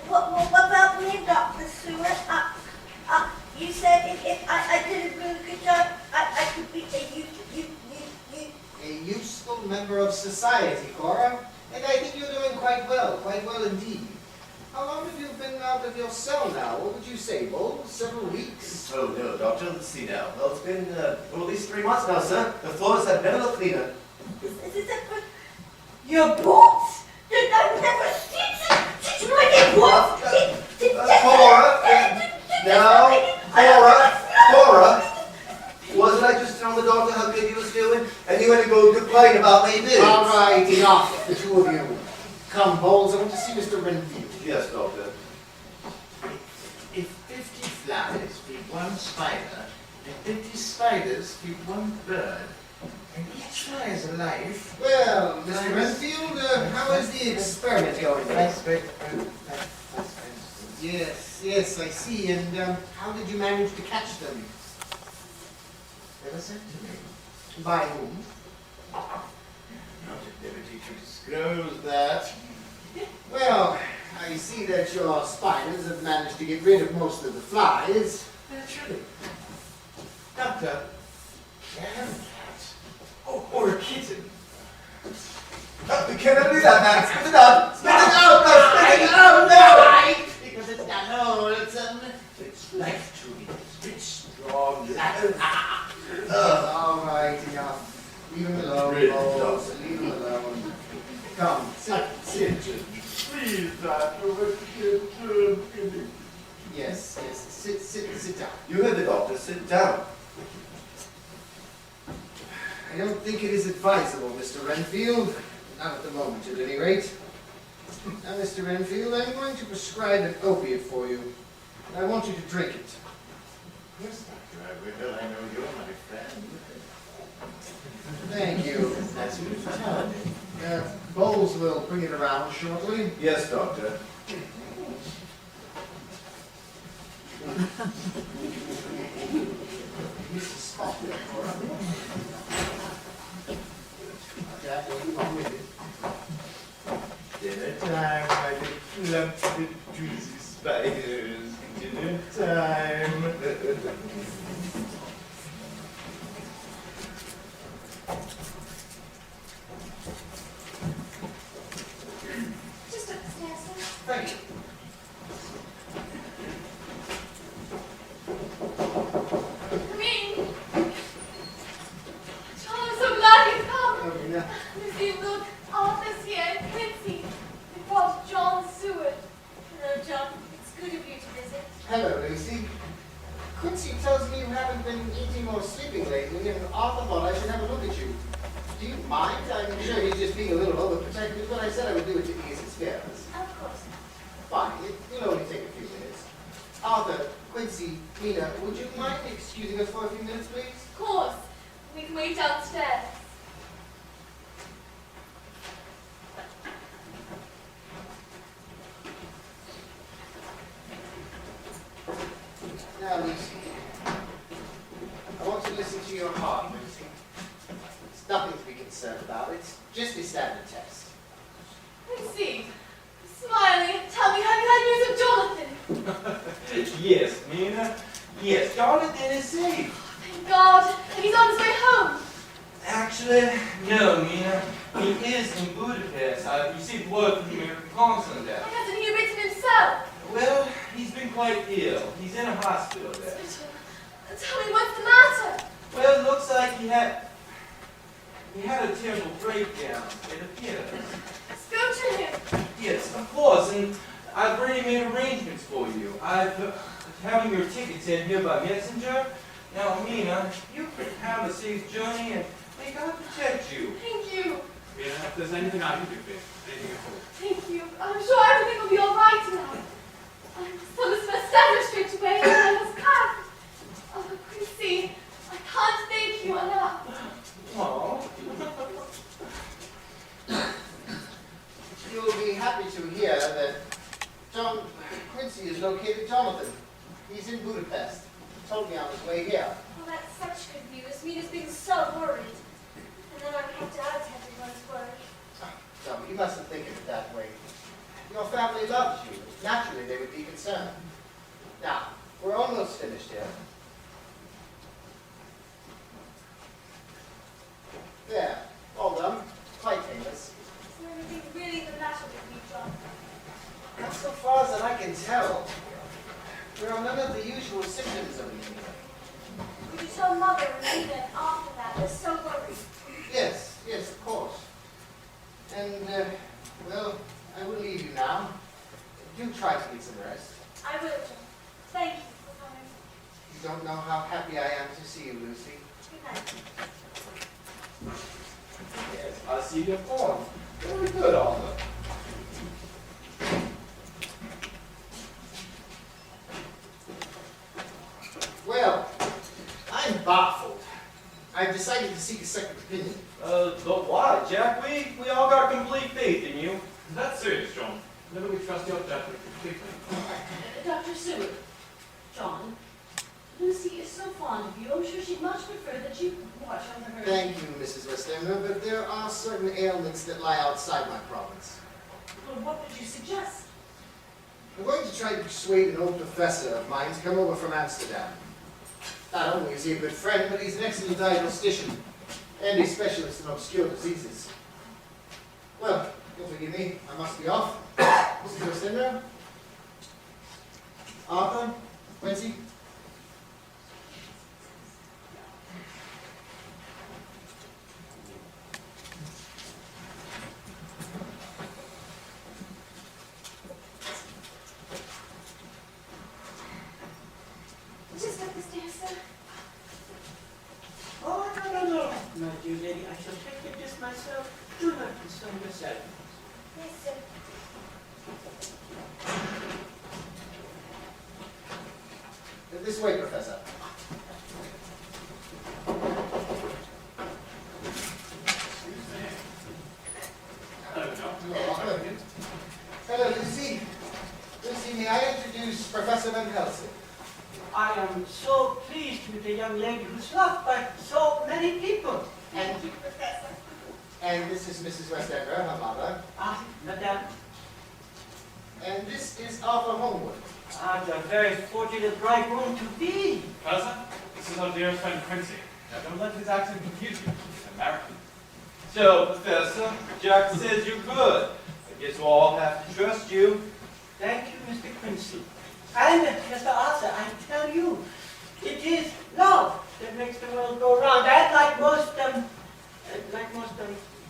What about me, Dr. Stewart? You said if I did a really good job, I could be A useful member of society, Cora. And I think you're doing quite well indeed. How long have you been out of your cell now? What would you say, Bowles? Several weeks? Oh, no, Doctor. Let's see now. Well, it's been at least 3 months now, sir. The floors have never looked cleaner. Your boots? I've never seen my boots. Cora, wasn't I just telling the doctor how good he was doing? And you had to go complain about me, did you? All right, enough, the two of you. Come, Bowles, I want to see Mr. Renfield. Yes, Doctor. If 50 flies feed one spider, and 50 spiders feed one bird, and each fly is alive. Well, Mr. Renfield, how is the experiment going? Yes, I see. And how did you manage to catch them? They were sent to me. By whom? Not at liberty to disclose that. Well, I see that your spiders have managed to get rid of most of the flies. Naturally. Doctor, can I have a cat? Or a kitten? We cannot do that, man. Spit it out! Spit it out! No, spit it out! No! Right, because it's got wholesome. It's life to me. It's strong. All right, enough. Leave him alone, Really, Bowles. Leave him alone. Come, sit. Please, Doctor, Yes, sit down. You heard the doctor. Sit down. I don't think it is advisable, Mr. Renfield. Not at the moment, at any rate. Now, Mr. Renfield, I'm going to prescribe an opiate for you. And I want you to drink it. Yes, Doctor, I will. I know you're my friend. Thank you. That's what you're telling me. Bowles will bring it around shortly. Yes, Doctor. Jack, will come with you? Dinner time, my little lumpy, juicy spiders. Dinner time. Just upstairs, sir. Thank you. Come in. John, I'm so glad you've come. Oh, yeah. Lucy, look, Arthur's here and Quincy. They brought John Seward. Hello, John. It's good of you to visit. Hello, Lucy. Quincy tells me you haven't been eating or sleeping lately, and Arthur thought I should have a look at you. Do you mind? I'm sure he's just being a little overprotective, but I said I would do it to ease his fears. Of course. Fine, it'll only take a few minutes. Arthur, Quincy, Mina, would you mind excusing us for a few minutes, please? Of course. We can wait downstairs. Now, Lucy, I want to listen to your heart, Lucy. It's nothing to be concerned about. It's just a standard test. Lucy, smiling, tell me, have you had news of Jonathan? Yes, Mina. Yes, Jonathan is safe. Thank God. And he's on his way home. Actually, no, Mina. He is in Budapest. I've received word from the American consulate there. Why hasn't he written himself? Well, he's been quite ill. He's in a hospital there. Tell me, what's the matter? Well, it looks like he had a terrible breakdown. It appears. Let's go to him. Yes, of course, and I've already made arrangements for you. I've having your tickets in here by messenger. Now, Mina, you can have a safe journey, and may God protect you. Thank you. Mina, if there's anything I can do for you, anything at all. Thank you. I'm sure everything will be all right now. I must tell Miss Westenra straight away, and I must pack. Oh, Quincy, I can't thank you enough. Oh. You'll be happy to hear that Quincy has located Jonathan. He's in Budapest. He told me on his way here. Oh, that's such good news. Mina's been so worried. And then I would have to doubt everyone's word. No, you mustn't think of it that way. Your family loves you. Naturally, they would be concerned. Now, we're almost finished here. There, all done. Quite painless. Is there anything really the matter with me, John? Not so far as that I can tell. There are none of the usual symptoms of anemia. Would you tell Mother and Mina after that? They're so worried. Yes, yes, of course. And, well, I will leave you now. Do try to get some rest. I will, John. Thank you for coming. You don't know how happy I am to see you, Lucy. Good night. Yes, I see your form. Very good, Arthur. Well, I'm baffled. I've decided to seek a second opinion. But why, Jack? We all got complete faith in you. That's serious, John. Never we trust your judgment completely. Dr. Seward, John, Lucy is so fond of you, I'm sure she'd much prefer that you watch over her. Thank you, Mrs. Westenra, but there are certain ailments that lie outside my province. Well, what would you suggest? I'm going to try to persuade an old professor of mine to come over from Amsterdam. Not only is he a good friend, but he's an excellent diagnostician and a specialist in obscure diseases. Well, you'll forgive me, I must be off. Mrs. Westenra? Arthur? Quincy? Just up the stairs, sir. Oh, no. My dear lady, I shall take care of this myself. Do not concern yourself. Yes, sir. This way, Professor. Hello, John. Hello, Lucy. Lucy, may I introduce Professor Van Helsing? I am so pleased with a young lady who's loved by so many people. Thank you, Professor. And this is Mrs. Westenra, her mother. Ah, madame, And this is Arthur Homewood. the very fortunate bridegroom to be. Professor, this is our dear friend Quincy. Now, don't let his accent confuse you. He's American. So, Professor, Jack says you're good. I guess we'll all have to trust you. Thank you, Mr. Quincy. Lucy. And Mr. Arthur, I tell you, it is love that makes the world go round. And like most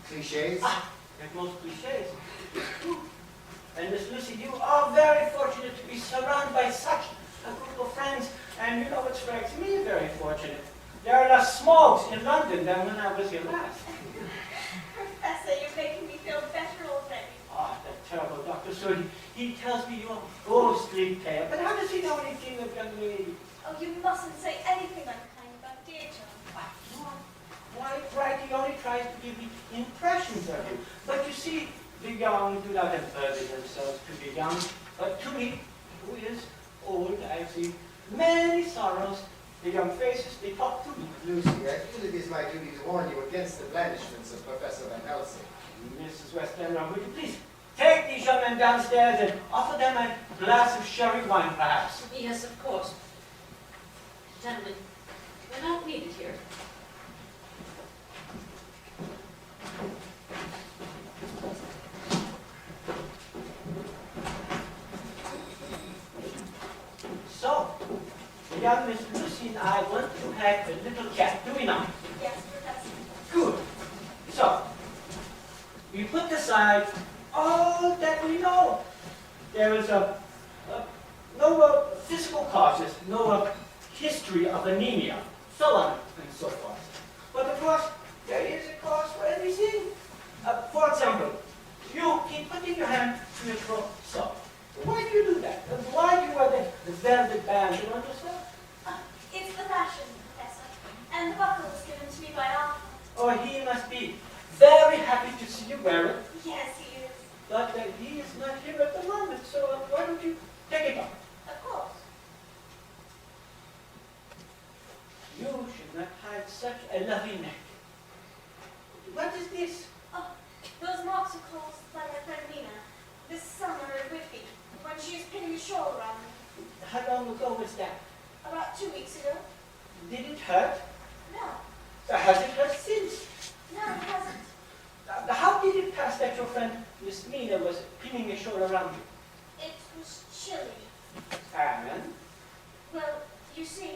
Cliches? like most cliches, it's true. And Miss Lucy, you are very fortunate to be surrounded by such a group of friends. And you know what strikes me very fortunate? There are less smogs in London than when I was here last. Professor, you're making me feel better already. Ah, that terrible Dr. Sodi. He tells me you're ghostly pale. But how does he know anything of young lady? Oh, you mustn't say anything unkind about dear John. Quite right, he only tries to give me impressions of you. But you see, the young do not unburden themselves to the young. But to me, who is old, I see many sorrows. The young faces, they talk to me. Lucy, I feel it is my duty to warn you against the blandishments of Professor Van Helsing. Mrs. Westenra, would you please take these young men downstairs and offer them a glass of sherry wine, perhaps? Yes, of course. Gentlemen, we're not needed here. So, the young Miss Lucy and I want to have a little chat, do we not? Yes, Professor. Good. So, we put aside all that we know. There is no physical causes, no history of anemia, so on and so forth. But of course, there is a cause for everything. For example, you keep putting your hand to your throat, so. Why do you do that? And why do you wear the velvet band around yourself? It's the fashion, Professor. And the buckle was given to me by Arthur. Oh, he must be very happy to see you wear it. Yes, he is. But he is not here at the moment, so why don't you take it off? Of course. You should not hide such a lovely neck. What is this? Oh, those marks are caused by my friend Nina. This summer at Whitby, when she was pinning a shawl around me. How long ago was that? About 2 weeks ago. Did it hurt? No. Has it hurt since? No, it hasn't. How did it pass that your friend Miss Nina was pinning a shawl around you? It was chilly. And? Well, you see,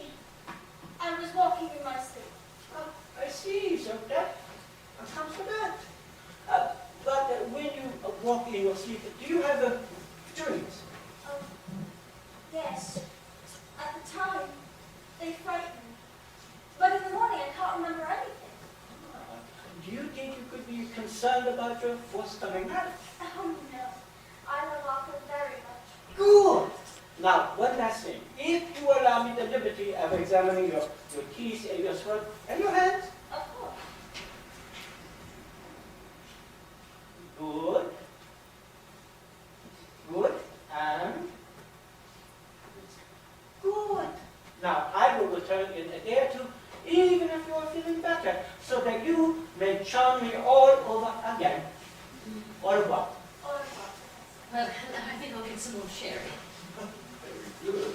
I was walking in my sleep. Oh, I see, so that comes from that. But when you walk in your sleep, do you have dreams? Oh, yes. At the time, they frightened me. But in the morning, I can't remember anything. Do you think you could be concerned about your forthcoming marriage? Oh, no. I love Arthur very much. Good! Now, one last thing. If you allow me the liberty of examining your teeth and your throat and your hands. Of course. Good. Good. And good. Now, I will return in a day or two, even if you are feeling better, so that you may charm me all over again. Au revoir. Au revoir. Well, I think I'll get some more sherry. Very good.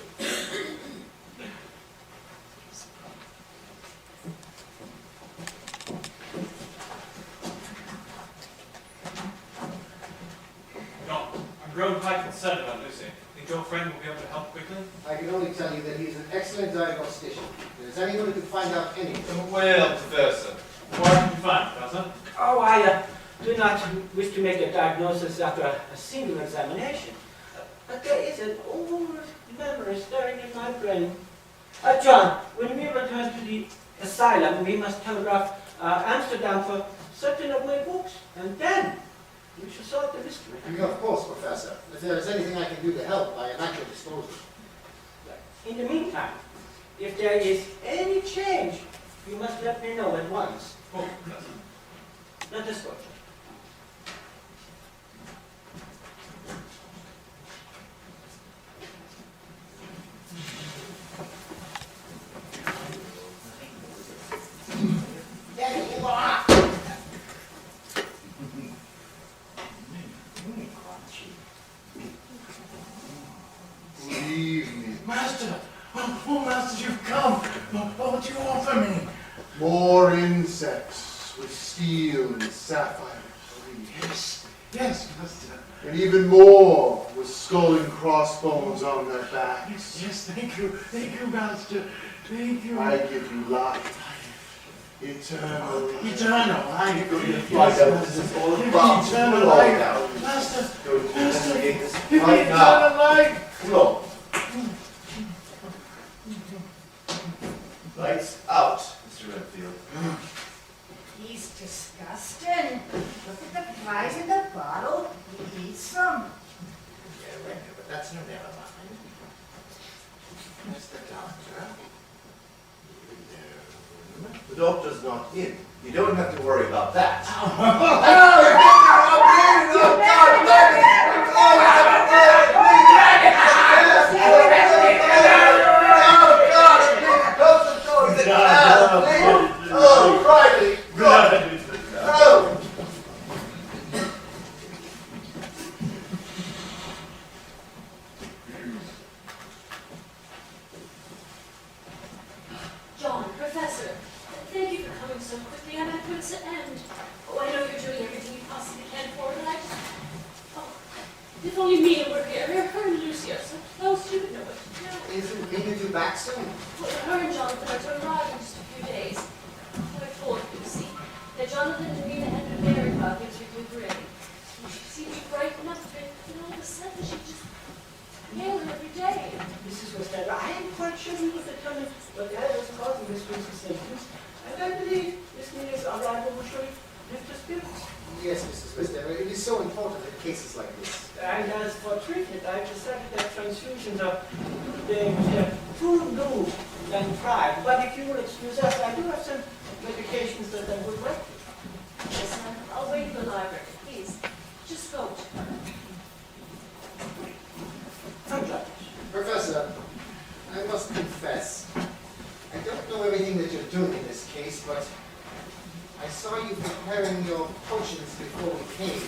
John, I'm grown quite concerned about Lucy. Think your friend will be able to help quickly? I can only tell you that he is an excellent diagnostician. If there's anyone who can find out anything. Well, Professor. What did you find, Professor? Oh, I do not wish to make a diagnosis after a single examination. But there is an old memory stirring in my brain. John, when we return to the asylum, we must telegraph Amsterdam for certain of my books, and then we shall solve the mystery. Of course, Professor. If there is anything I can do to help, I am at your disposal. In the meantime, if there is any change, you must let me know at once. Oh, Professor. Let us go. There you are. Good evening. Master! Oh, Master, you've come! What do you want from me? More insects with steel and sapphire. Yes, Master. And even more with skull and crossbones on their backs. Yes, thank you, Master. Thank you. I give you life. Eternal life. Eternal life. Go to find out what this is all about. Eternal Put it all life. down. Master, Go to investigate this give me right now. eternal life. Go. Lights out, Mr. Redfield. He's disgusting. Look at the flies in the bottle. He eats some. Yeah, right, but that's no never mind. Where's the doctor? The doctor's not in. You don't have to worry about that. Oh, Friday! No! John, Professor, thank you for coming so quickly. I'm at wit's end. Oh, I know you're doing everything you possibly can for it, and oh, if only Mina were here. Her and Lucy are so close, she would know what to do. Isn't Mina due back soon? Well, her and Jonathan are to arrive in just a few days. I told Lucy that Jonathan and Mina had been married while he was with Ray. She seemed to brighten up a bit, and all of a sudden she just paler every day. Mrs. Westover, I am quite sure he was determined that the other was causing this Lucy's symptoms, and I believe Miss Mina's arrival will surely lift her spirits. Yes, Mrs. Westover, it is so important in cases like this. And as for treatment, I've decided that transfusions are too low than fried. But if you will excuse us, I do have some medications that I would like to. Yes, I'll wait in the library. Please, just go to her. Professor, I must confess, I don't know everything that you're doing in this case, but I saw you preparing your potions before we came.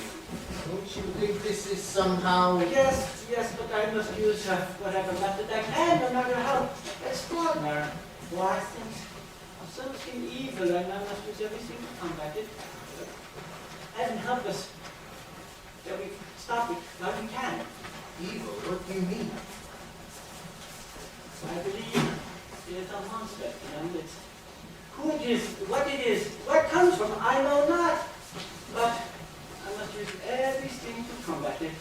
Don't you think this is somehow... Yes, but I must use whatever method I can, no matter how extraordinary. Why, things are something evil, and I must use everything to combat it. Heaven help us that we stop it now we can. Evil? What do you mean? I believe it is a monster, and it's who it is, where it comes from, I know not. But I must use everything to combat it.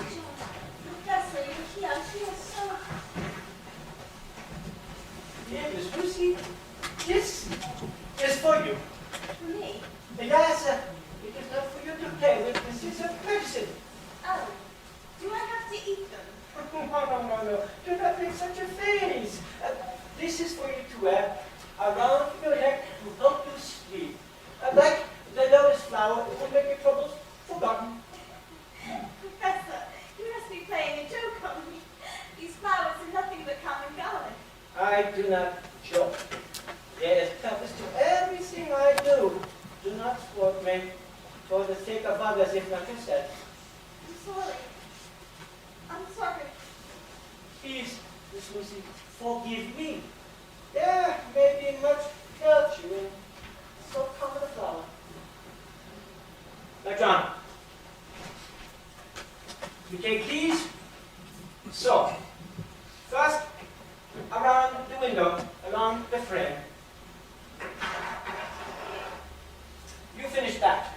Professor, you're here. I feel so... Dear Miss Lucy, this is for you. For me? Yes, it is not for you to play with. This is a medicine. Oh, do I have to eat them? No. Do not make such a face. This is for you to wear around your neck to help you sleep. Like the lotus flower, it will make your troubles forgotten. Professor, you must be playing a joke on me. These flowers are nothing but common garlic. I do not joke. There is purpose to everything I do. Do not quote me for the sake of others, if not yourself. I'm sorry. I'm sorry. Please, Miss Lucy, forgive me. There may be much virtue in so common a flower. Now, John, you take these. So, first, around the window, along the frame. You finish that.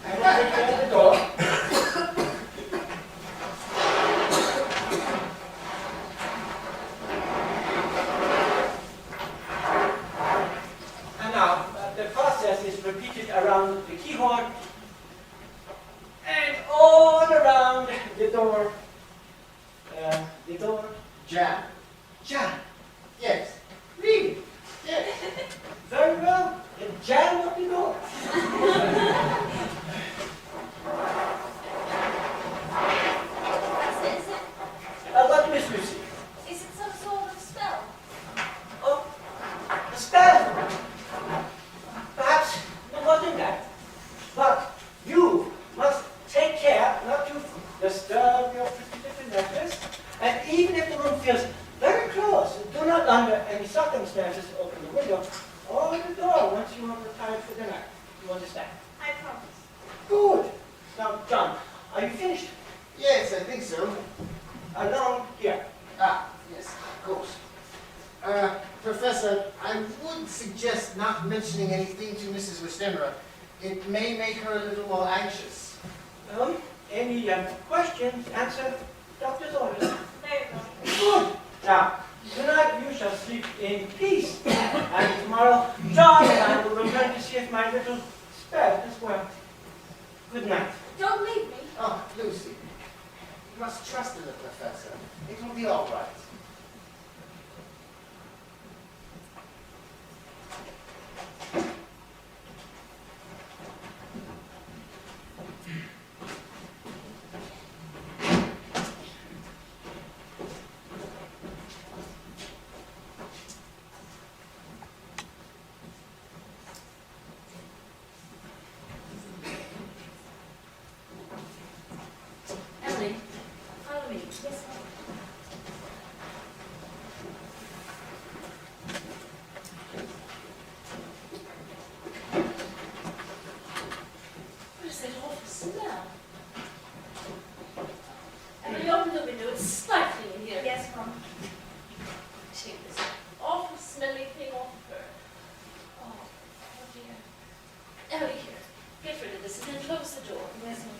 I will take care of the door. And now, the process is repeated around the keyhole and all around the door. The door. Jam. Jam. Yes. Really? Yes. Very well. Then jam up the door. Professor, is it... What, Miss Lucy? Is it some sort of spell? Oh, a spell. Perhaps no more than that. But you must take care not to disturb your pretty little necklace. And under any circumstances open the window or the door once you have retired for the night. You understand? I promise. Good. Now, John, are you finished? Yes, I think so. Along here. Ah, yes, of course. Professor, I would suggest not mentioning anything to Mrs. Westenra. It may make her a little more anxious. Any questions? Answer doctor's orders. Very well. Good. Now, tonight you shall sleep in peace. And tomorrow, John and I will return to see if my little sped as well. Good night. Don't leave me. Oh, Lucy, you must trust in the professor. It will be all right. Emily, follow me. Yes, ma'am. What is that awful smell? Emily, open the window. It's stifling in here. Yes, Mom. Take this awful smelly thing off of her. Oh dear. Emily, here. Get rid of this and then close the door. Yes, Mom.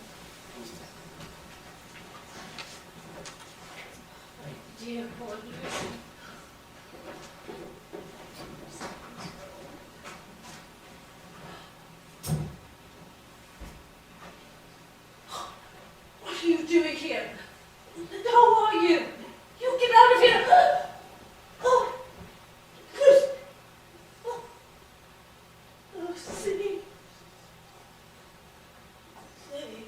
Dear poor Lucy. What are you doing here? Who are you? You get out of here! Oh, Lucy! Oh, Lucy! Lucy!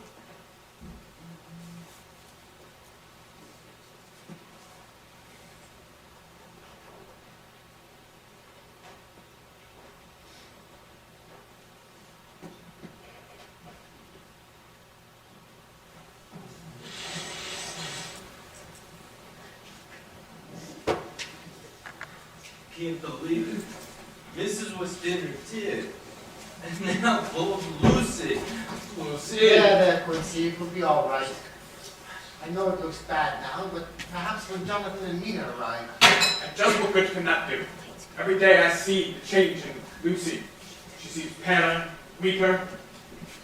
Can't believe it. Mrs. was dinner too. And now both Lucy. Lucy. Yeah, there, Quincy. It will be all right. I know it looks bad now, but perhaps when Jonathan and Mina arrive. And just what good can that do? Every day I see the change in Lucy. She seems paler, weaker.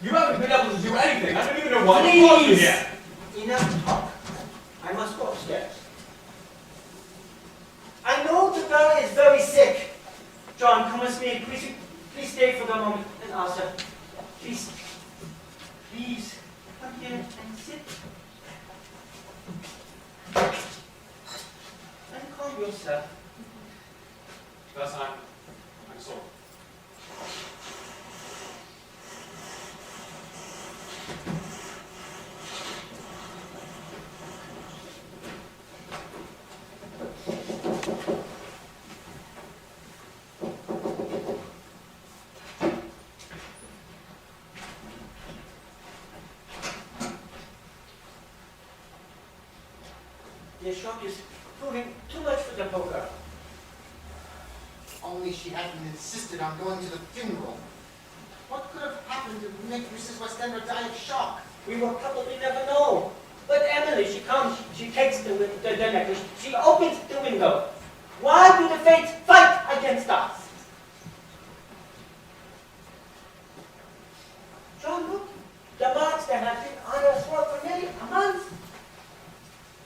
You haven't been able to do anything. I don't even know why you brought me here. Enough talk. I must go upstairs. I know the girl is very sick. John, come with me. Please stay for the moment. And Arthur, please come here and sit. And calm yourself. That's I'm sorry. The shock is proving too much for the poor girl. Only she hadn't insisted on going to the funeral. What could have happened to make Mrs. Westenra die of shock? We will probably never know. But Emily, she comes, she takes the necklace, she opens the window. Why do the fates fight against us? John, look, the marks that have been on her throat for nearly a month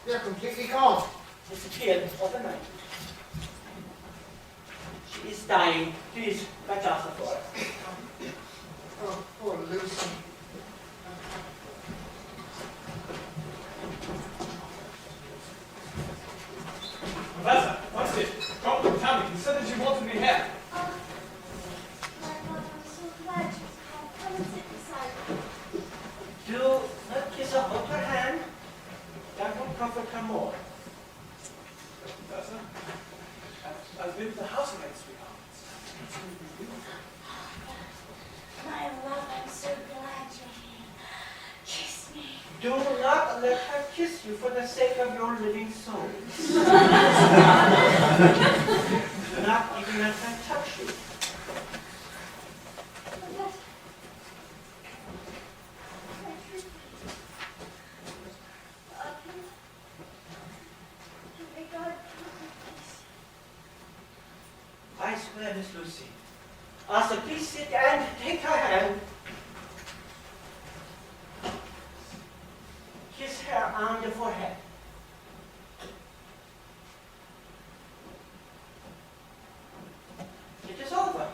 They're completely gone. disappeared overnight. She is dying. Please, fetch us for her. Oh, poor Lucy. Professor, what's it? Don't tell me. You said that you wanted me here. My mother, I'm so glad she's come. Come and sit beside me. Do not kiss her, hold her hand. That will comfort her more. Professor, I've been to the house again, sweetheart. My love, I'm so glad you're here. Kiss me. Do not let her kiss you for the sake of your living soul. I swear, Miss Lucy. Arthur, please sit and take her hand. Kiss her on the forehead. It is over.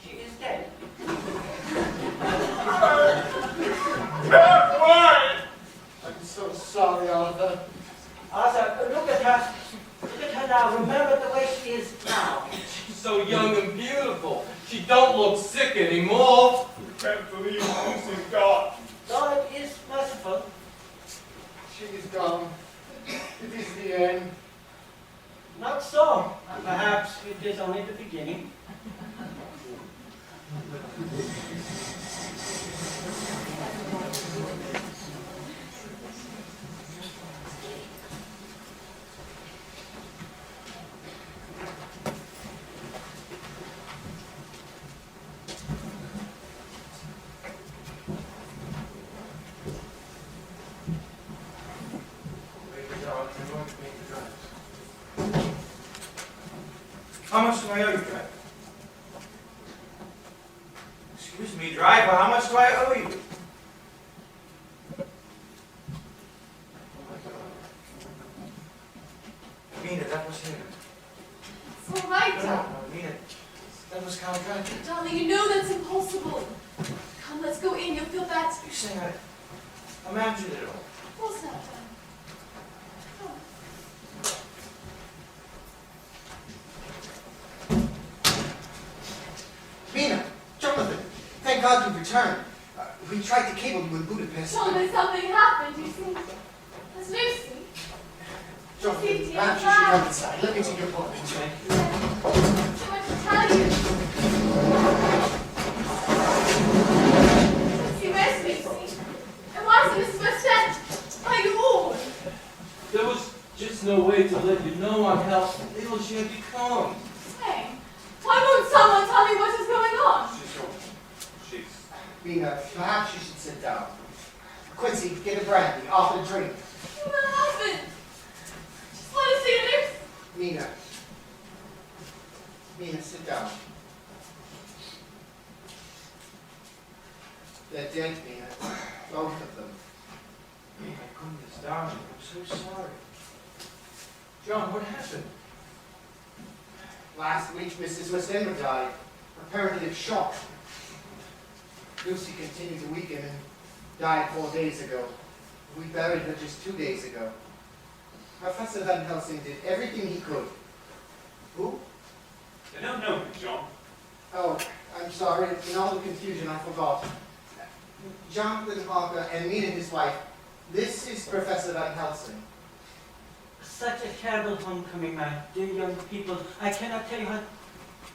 She is dead. Why? I'm so sorry, Arthur. Arthur, look at her. Look at her now. Remember the way she is now. She's so young and beautiful. She don't look sick anymore. I can't believe Lucy's gone. God is merciful. She is gone. It is the end. Not so. Perhaps it is only the beginning. How much do I owe you, driver? Excuse me, driver, how much do I owe you? Mina, that was him. It's all right, Dad. No, Mina, that was Count Dracula. Darling, you know that's impossible. Come, let's go in. You'll feel better. You say I imagined it all. Of course not, Dad. Come. Mina, Jonathan, thank God you've returned. We tried to cable you in Budapest. Jonathan, something happened. You see, there's Lucy. Jonathan, perhaps you should come inside. Let me take your portrait. She went to tell you. Lucy, where's Lucy? And why is Mrs. West Are you all? There was just no way to let you know on how ill she had become. Hey, why won't someone tell me what is going on? She's... Mina, perhaps you should sit down. Quincy, get a brandy. Offer a drink. You haven't. Just want to see Lucy. Mina. Mina, sit down. They're dead, Mina. Both of them. Oh my goodness, darling, I'm so sorry. John, what happened? Last week, Mrs. Westenra died, apparently of shock. Lucy continued to weaken and died 4 days ago. We buried her just 2 days ago. Professor Van Helsing did everything he could. Who? I don't know, John. Oh, I'm sorry. In all the confusion, I forgot. Jonathan Harker and Mina, his wife. This is Professor Van Helsing. Such a terrible homecoming, my dear young people. I cannot tell you how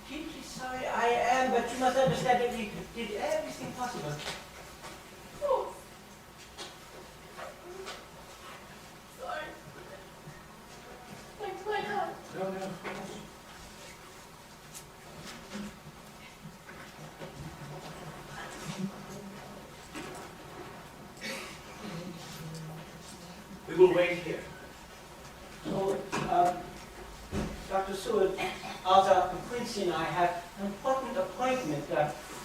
deeply sorry I am, but you must understand that we did everything possible. Oh. Sorry. Thanks, my God. No, of course. We will wait here. So, Dr. Seward, Arthur, Quincy, and I have an important appointment.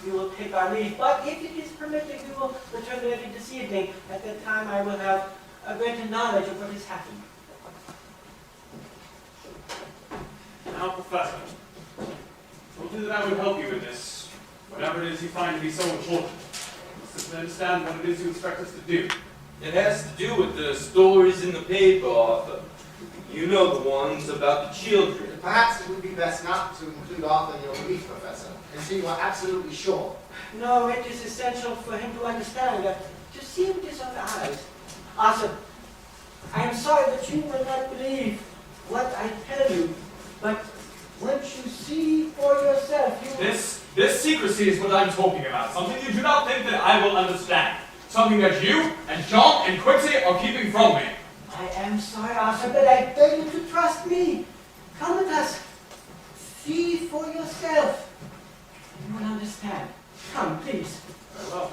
We will take our leave, but if it is permitted, we will return later this evening. At that time, I will have a greater knowledge of what has happened. Now, Professor, told you that I would help you in this. Whatever it is you find to be so important. You simply understand what it is you expect us to do. It has to do with the stories in the paper, Arthur. You know the ones about the children. Perhaps it would be best not to include Arthur in your relief, Professor, until you are absolutely sure. No, it is essential for him to understand, to see with his own eyes. Arthur, I am sorry that you will not believe what I tell you, but once you see for yourself, you will... This secrecy is what I'm talking about. Something you do not think that I will understand. Something that you and John and Quincy are keeping from me. I am sorry, Arthur, but I beg you to trust me. Come with us. See for yourself. You will understand. Come, please. Very well.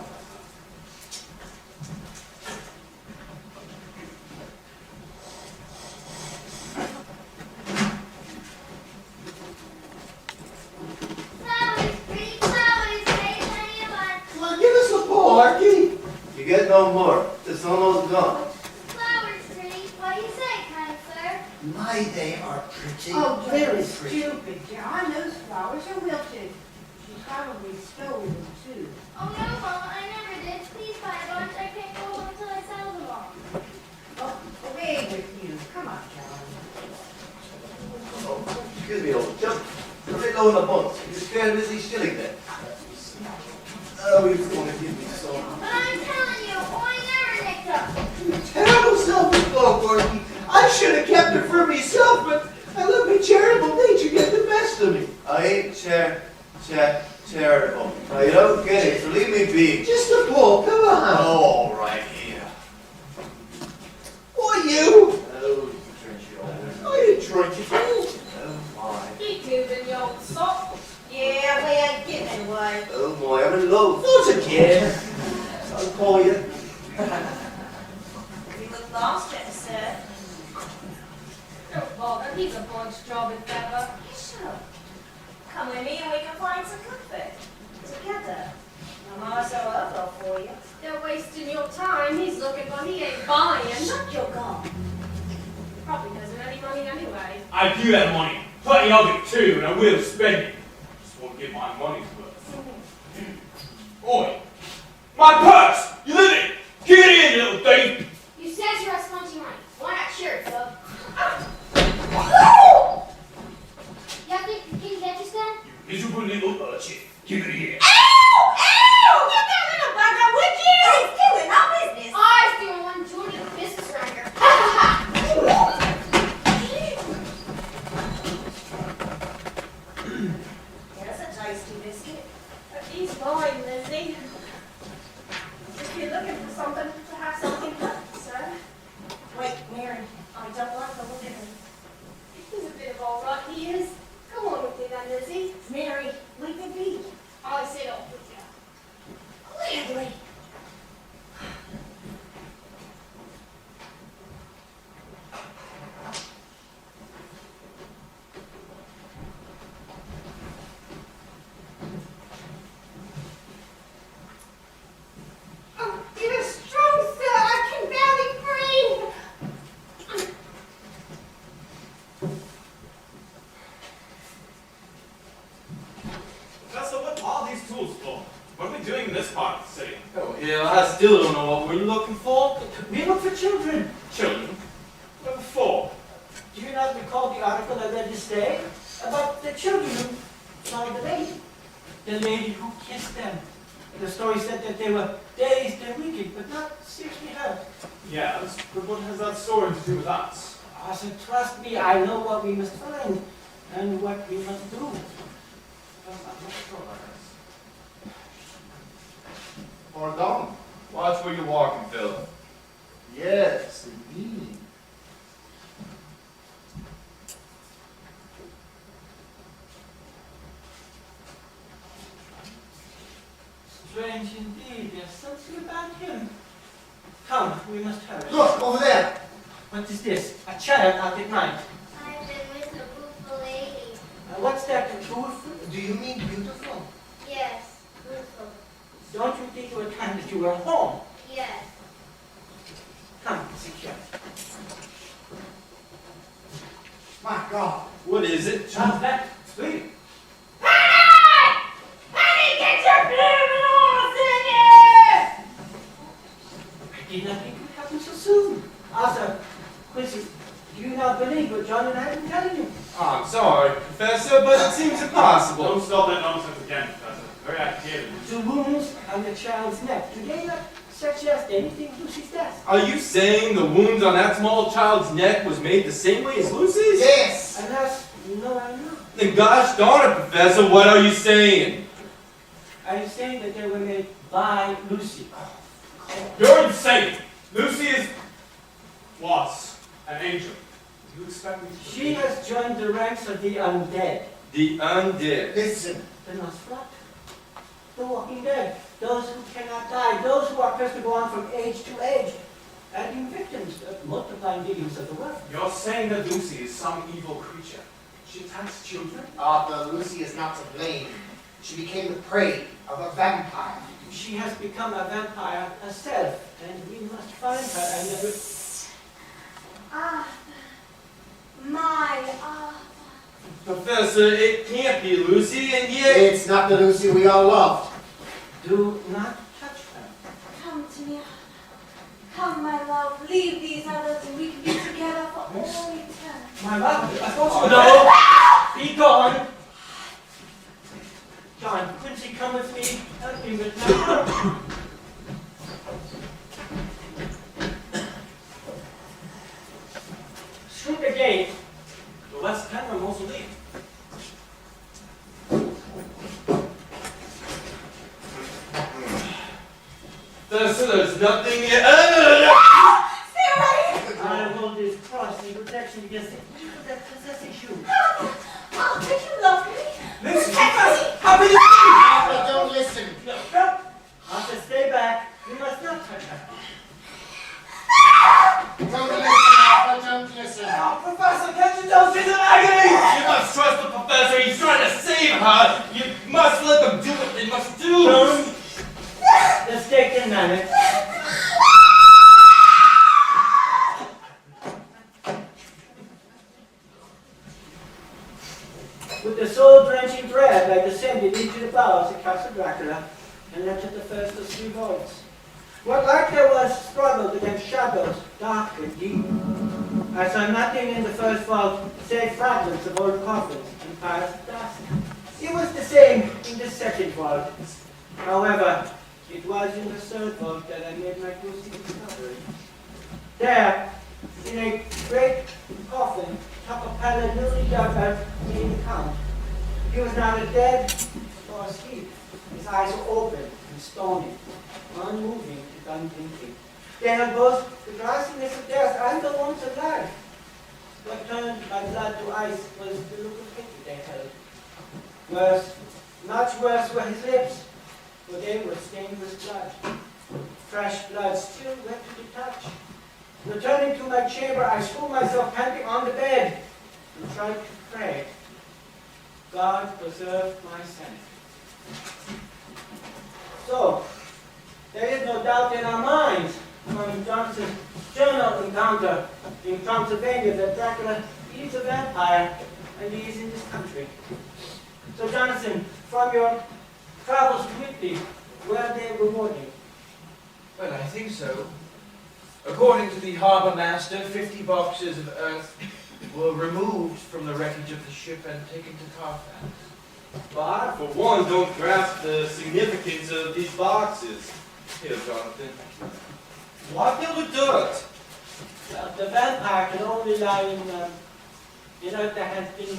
no more. It's almost gone. Flowers pretty. What do you say, kind sir? My, they are pretty. Oh, very very pretty. stupid, John. Those flowers are wilted. She probably stole them, too. Oh no, Mama, I never did. Please buy a bunch. I can't go home until I sell them all. Oh, away with you. Come on, John. Oh, excuse me, old chap. A bit low in the bones. You scared of Missy Shilling there? Oh, he's going to give me some. But I'm telling you, I never nicked them. Terrible self-control, Gordon. I should have kept her for myself, but I let my charitable nature get the best of me. I ain't charitable. Now, you don't get it, so leave me be. Just a pull, come on. Oh, all right, here. Why you? Oh, you drink it all. I didn't drink it all. Oh, my. Keep moving, you old sot. Yeah, we ain't getting away. Oh, my, I'm in love. Not again. I'll call you. You look lost, sir. Don't bother, he's a bodge job if ever. Sure. Come with me and we can find some comfort. Together. I'm also up for you. They're wasting your time. He's looking, but he ain't buying. Shut your gum. Probably doesn't have any money anyway. I do have money. Plenty of it, too, and I will spend it. Just won't get my money's worth. Oi! My purse! You living? Give it in, you little thief! You said you had plenty money. Why not sure, bub? You think you can get this done? You miserable little urchin. Give it here. Ow! Ow! Get that little bugger, would you? He's doing our business. I was doing one Jordan business writer. Here's a tasty biscuit. He's mine, Lizzie. If you're looking for something, to have something left, sir. Wait, Mary, I don't like the look of him. He's a bit of all right, he is. Come on with me then, Lizzie. Mary, leave it be. I sit off with you. Gladly. Oh, it is strong, sir. I can barely breathe. Professor, what are these tools for? What are we doing in this part of the city? Oh, yeah, I still don't know what we're looking for. We look for children. Children? What for? Do you not recall the article I read this day about the children who saw the lady? The lady who kissed them. The story said that they were dazed and wicked, but not seriously hurt. Yes, but what has that story to do with us? So trust me, I know what we must find and what we must do. I'm not sure about this. Pardon? Watch where you're walking, Philip. Yes, indeed. Strange indeed, there's something about him. Come, we must hurry. Look, over there. What is this? A child out at night. I've been with a beautiful lady. What's that? Beautiful? Do you mean beautiful? Yes, beautiful. Don't you think it was time that you were home? Yes. Come, secure. My God. What is it? Child's neck. It's bleeding. I did not think it would happen so soon. Also, Quincy, do you not believe what John and I have been telling you? Oh, I'm sorry, Professor, but it seems impossible. Don't stop that nonsense again, Professor. Very agitated. The wounds on the child's neck, do they not suggest anything to Lucy's death? Are you saying the wound on that small child's neck was made the same way as Lucy's? Yes. Alas, no, I'm not. Then gosh darn it, Professor, what are you saying? I'm saying that they were made by Lucy. You're insane! Lucy was an angel. Do you expect me to She has joined the ranks of the undead. The undead. Listen. The Nosferatu. The walking dead. Those who cannot die. Those who are cursed to go on from age to age. Adding victims of multiplying dealings of the world. You're saying that Lucy is some evil creature. She attacks children? Arthur, Lucy is not to blame. She became the prey of a vampire. She has become a vampire herself, and we must find her and Arthur. My Arthur. Professor, it can't be Lucy, and yet... It's not the Lucy we all loved. do not touch her. Come to me, Arthur. Come, my love. Leave these others and we can be together for all eternity. My love, I thought you... No! Be gone! John, Quincy, come with me. Help me with my... Shoot the gate. The West Penryn Mausoleum. There's nothing here. I hold this cross in protection against the evil that possesses you. Arthur, you love me. Listen, Protect me. how many... Arthur, don't listen. No. Arthur, stay back. You must not touch her. Don't listen, Arthur, don't listen. Oh, Professor, can't you tell she's in agony? You must trust the professor. He's trying to save her. You must let them do what they must do. Don't. Let's take the manner. With the soul-drenching dread, I descended into the bowels of Castle Dracula and entered the first of 3 vaults. What light there was struggled against shadows, dark and deep. I saw nothing in the first vault save fragments of old coffins and piles of dust. It was the same in the second vault. However, it was in the third vault that I made my gruesome discovery. There, in a great coffin, top of pallet newly dug by me the Count. He was neither dead nor asleep. His eyes were open and stony, unmoving and unblinking. They held both the drowsiness of death and the warmth of life. What turned my blood to ice was the look of pity they held. Worse, much worse were his lips, for they were stained with blood. Fresh blood still wet to the touch. Returning to my chamber, I threw myself panting on the bed and tried to pray. God preserve my sanity. So, there is no doubt in our minds from Johnson's journal encounter in Transylvania that Dracula is a vampire and he is in this country. So, Jonathan, from your travels to Whitby, were they rewarding? Well, I think so. According to the harbour master, 50 boxes of earth were removed from the wreckage of the ship and taken to Carfax. But I, for one, don't grasp the significance of these boxes. Here, Jonathan. Why fill with dirt? Well, the vampire can only lie in earth that has been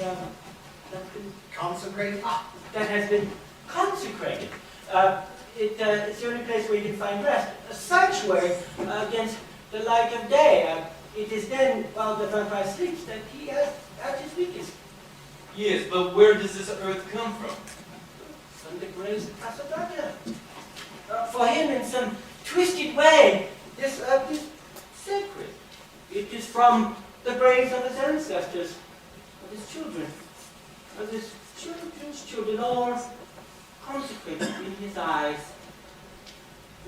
Consecrated? That has been consecrated. It's the only place where you can find rest. A sanctuary against the light of day. It is then, while the vampire sleeps, that he is at his weakest. Yes, but where does this earth come from? From the graves of Castle Dracula. For him, in some twisted way, this earth is sacred. It is from the graves of his ancestors, of his children, of his children's children, all consecrated in his eyes.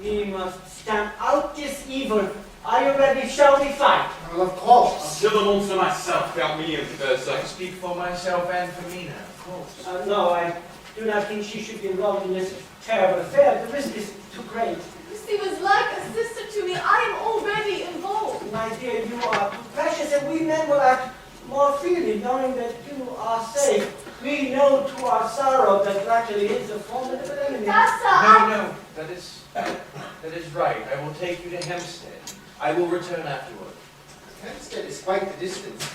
We must stamp out this evil. Are you ready? Shall we fight? Well, of course. I'll kill the monster myself. Count me in first. I speak for myself and for Mina, of course. No, I do not think she should be involved in this terrible affair. The risk is too great. Lucy was like a sister to me. I am already involved. My dear, you are too precious, and we men will act more freely, knowing that you are safe. We know to our sorrow that Dracula is a formidable enemy. No, that is right. I will take you to Hempstead. I will return afterward. Hempstead is quite the distance.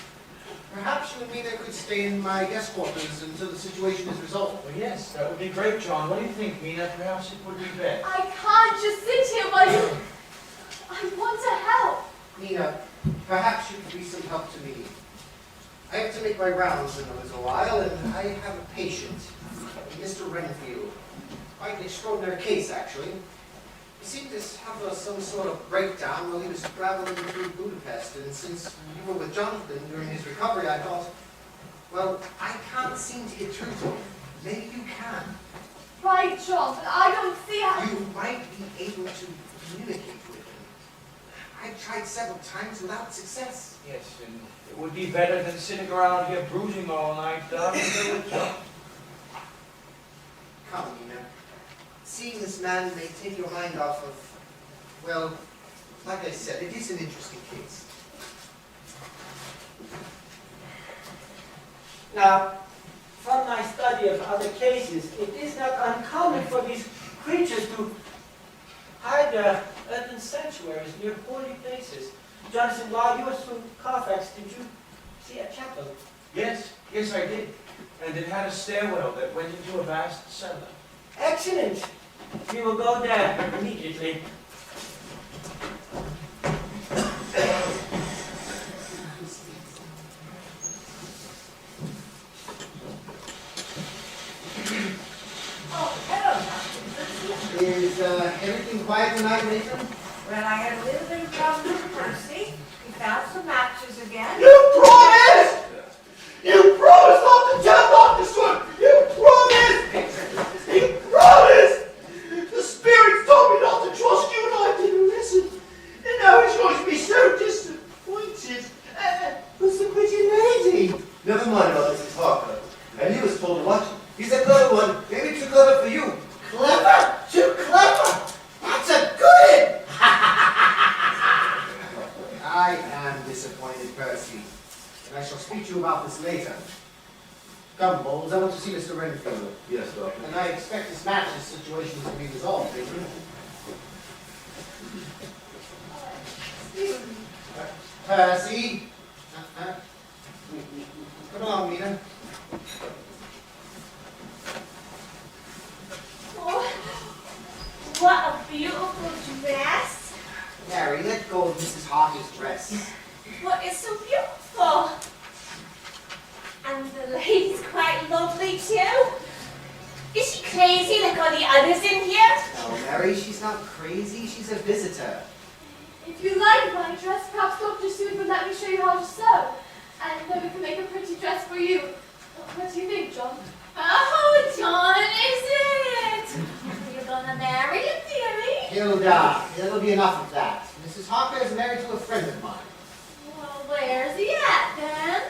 Perhaps you and Mina could stay in my guest quarters until the situation is resolved. Well, yes, that would be great, John. What do you think, Mina? Perhaps it would be best. I can't just sit here while you... I want to help. Mina, perhaps you could be some help to me. I have to make my rounds in a little while, and I have a patient, Mr. Renfield. Quite an extraordinary case, actually. He seemed to have some sort of breakdown while he was traveling through Budapest, and since you were with Jonathan during his recovery, I thought, well, I can't seem to get through to him. Maybe you can. Right, John, but I don't see how... You might be able to communicate with him. I've tried several times without success. Yes, and it would be better than sitting around here brooding all night, Doctor. Come, Nina. Seeing this man may take your mind off of, well, like I said, it is an interesting case. Now, from my study of other cases, it is not uncommon for these creatures to hide their earthen sanctuaries near holy places. Jonathan, while you were through Carfax, did you see a chapel? Yes, yes, I did. And it had a stairwell that went into a vast cellar. Excellent. We will go there immediately. Oh, hello, Dr. Percy. Is everything quiet tonight, Nathan? Well, I had a little bit of trouble with Percy. He found some matches again. You promised! You promised not to tell Dr. Swift! You promised! He promised! The spirits told me not to trust you and I didn't listen. And now he's going to be so disappointed. Who's the pretty lady? Never mind about Mrs. Harker. And he was told to watch him. He's a clever one, maybe too clever for you. Clever? Too clever? That's a good I am disappointed, Percy. And I shall speak to you about this later. Come, Bowles, I want to see Mr. Renfield. Yes, Doctor. And I expect this matches situation to be resolved, Nathan. Percy! Come along, Nina. Oh, what a beautiful dress. Mary, let go of Mrs. Harker's dress. What is so beautiful? And the lady's quite lovely too. Is she crazy like all the others in here? No, Mary, she's not crazy. She's a visitor. If you like my dress, perhaps Dr. Seward would let me show you how to sew. And then we can make a pretty dress for you. What do you think, John? Oh, John, is it? You're gonna marry him, dearie? Hilda, it'll be enough of that. Mrs. Harker is married to a friend of mine. Well, where's he at, then?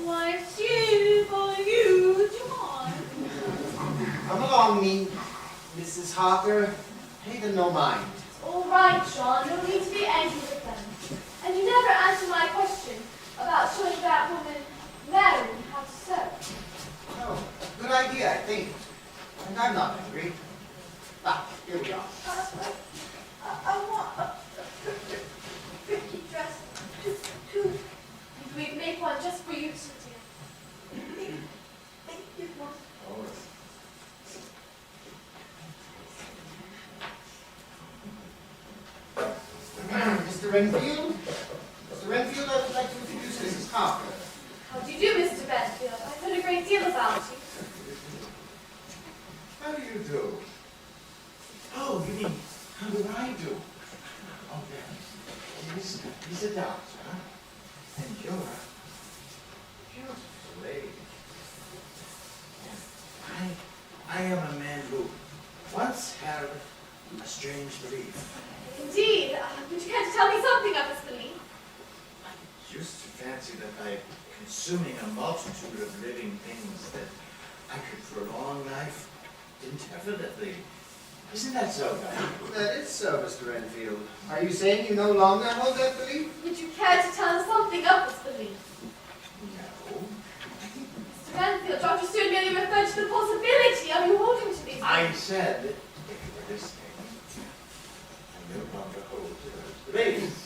What's you for you, John? Come along, Mrs. Harker. Pay them no mind. All right, John, no need to be angry with them. And you never answered my question about showing that woman Mary how to sew. Oh, good idea, I think. And I'm not angry. Ah, here we are. I want a pretty dress too. We'd make one just for you, dear. Thank you, Mom. Mr. Renfield? Mr. Renfield, I would like to introduce Mrs. Harker. How do you do, Mr. Benfield? I've heard a great deal about you. How do you do? Oh, you mean, how do I do? Oh, yes. He's a doctor, huh? And you're a beautiful lady. I am a man who once had a strange belief. Indeed. Would you care to tell me something of this belief? I used to fancy that by consuming a multitude of living things that I could prolong life indefinitely. Isn't that so, Guy? That is so, Mr. Renfield. Are you saying you no longer hold that belief? Would you care to tell us something of this belief? No. Mr. Benfield, Dr. Stewart merely referred to the possibility of you holding to these I beliefs. said, if you were listening, I no longer hold to those beliefs.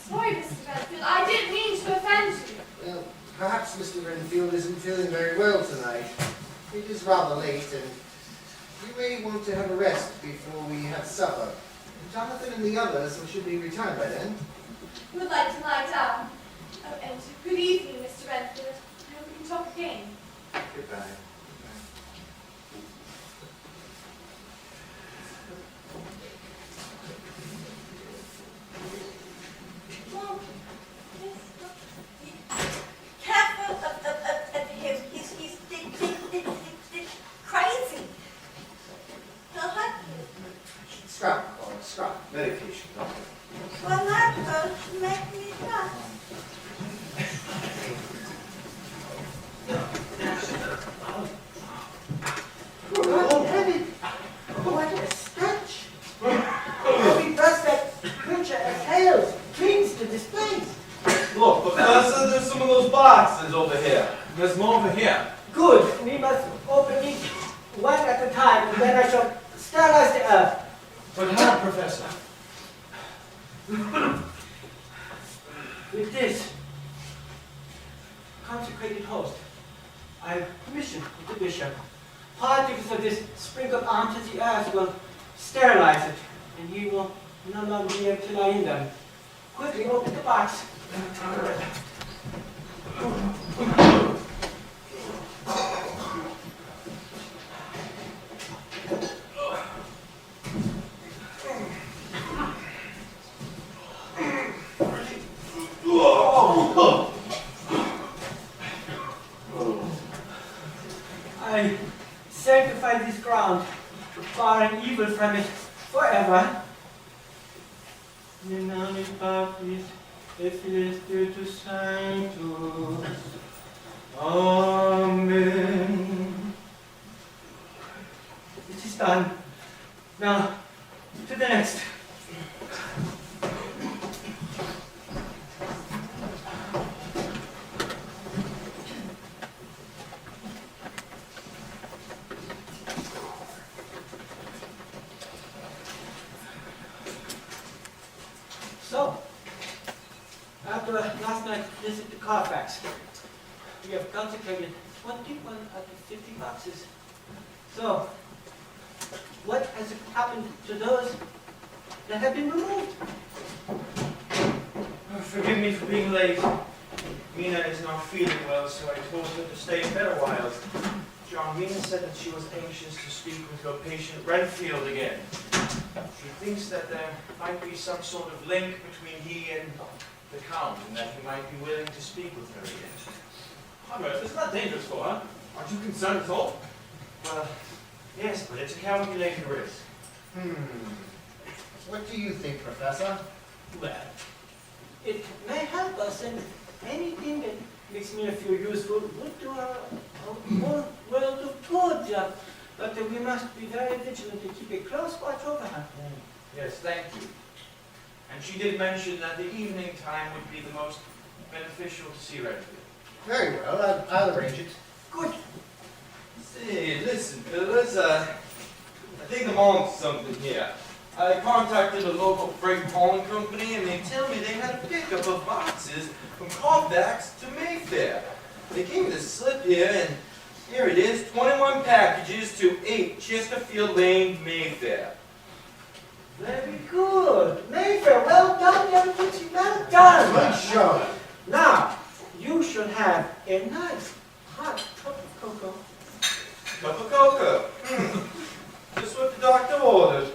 Sorry, Mr. Benfield, I didn't mean to offend you. Well, perhaps Mr. Renfield isn't feeling very well tonight. It is rather late, and you may want to have a rest before we have supper. Jonathan and the others should be returned by then. You would like to lie down. Oh, and good evening, Mr. Benfield. I hope we can talk again. Goodbye. Mom, careful of him. He's over here. Good. We must open each one at a time, and then I shall sterilize the earth. But how, Professor? With this consecrated host, I have permission of the bishop. Particles of this sprinkled onto the earth will sterilize it, and he will no longer be able to lie in them. Quickly open the box. I sanctify this ground, barring evil from it forever. NEPAWC, Spiritus Sanctus. Amen. It is done. Now, to the next. So, after last night's visit to Carfax, we have consecrated 21 out of 50 boxes. So, what has happened to those that have been removed? Oh, forgive me for being late. Mina is not feeling well, so I told her to stay in bed a while. John, Mina said that she was anxious to speak with her patient Renfield again. She thinks that there might be some sort of link between he and the Count, and that he might be willing to speak with her again. Conrad, it's not dangerous for her. Aren't you concerned at all? Well, yes, but it's a calculated risk. What do you think, Professor? Well, it may help us, and anything that makes me feel useful would do our world of good. But we must be very vigilant to keep a close watch over her. Yes, thank you. And she did mention that the evening time would be the most beneficial to see Renfield. Very well, I'll arrange it. Good. Say, listen, fellas, I think I'm on to something here. I contacted a local freight hauling company, and they tell me they had a pickup of boxes from Carfax to Mayfair. They gave me this slip here, and here it is, 21 packages to 8 Chesterfield Lane, Mayfair. Very good. Mayfair, well done, young Kitty, well done. Good show. Now, you should have a nice hot cup of cocoa. Cup of cocoa. Just what the doctor ordered.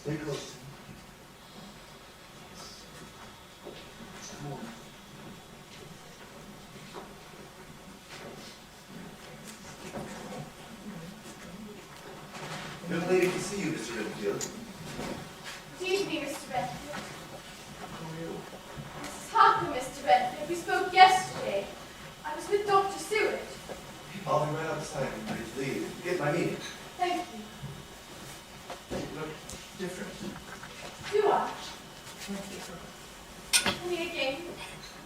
Stay close. Come on. Young lady can see you, Mr. Renfield. Good evening, Mr. Redfield. Mrs. Harper, Mr. Redfield. We spoke yesterday. I was with Dr. Seward. I'll be right outside when you leave. Get my meeting. Thank you. You look different. Do I? Only again,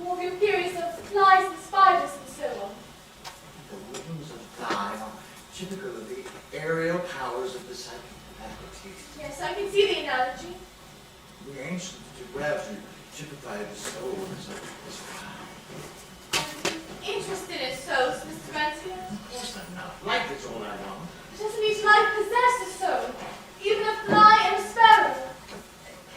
more of your periods of flies and spiders and so on. The wings of thigh are typical of the aerial powers of the psychic faculty. Yes, I can see the analogy. The ancients to grab to typify the soul as fire. I'm interested in souls, Mr. Renfield. Of course I'm not. Like it's all I know. It doesn't each life possess a soul, even a fly and a sparrow.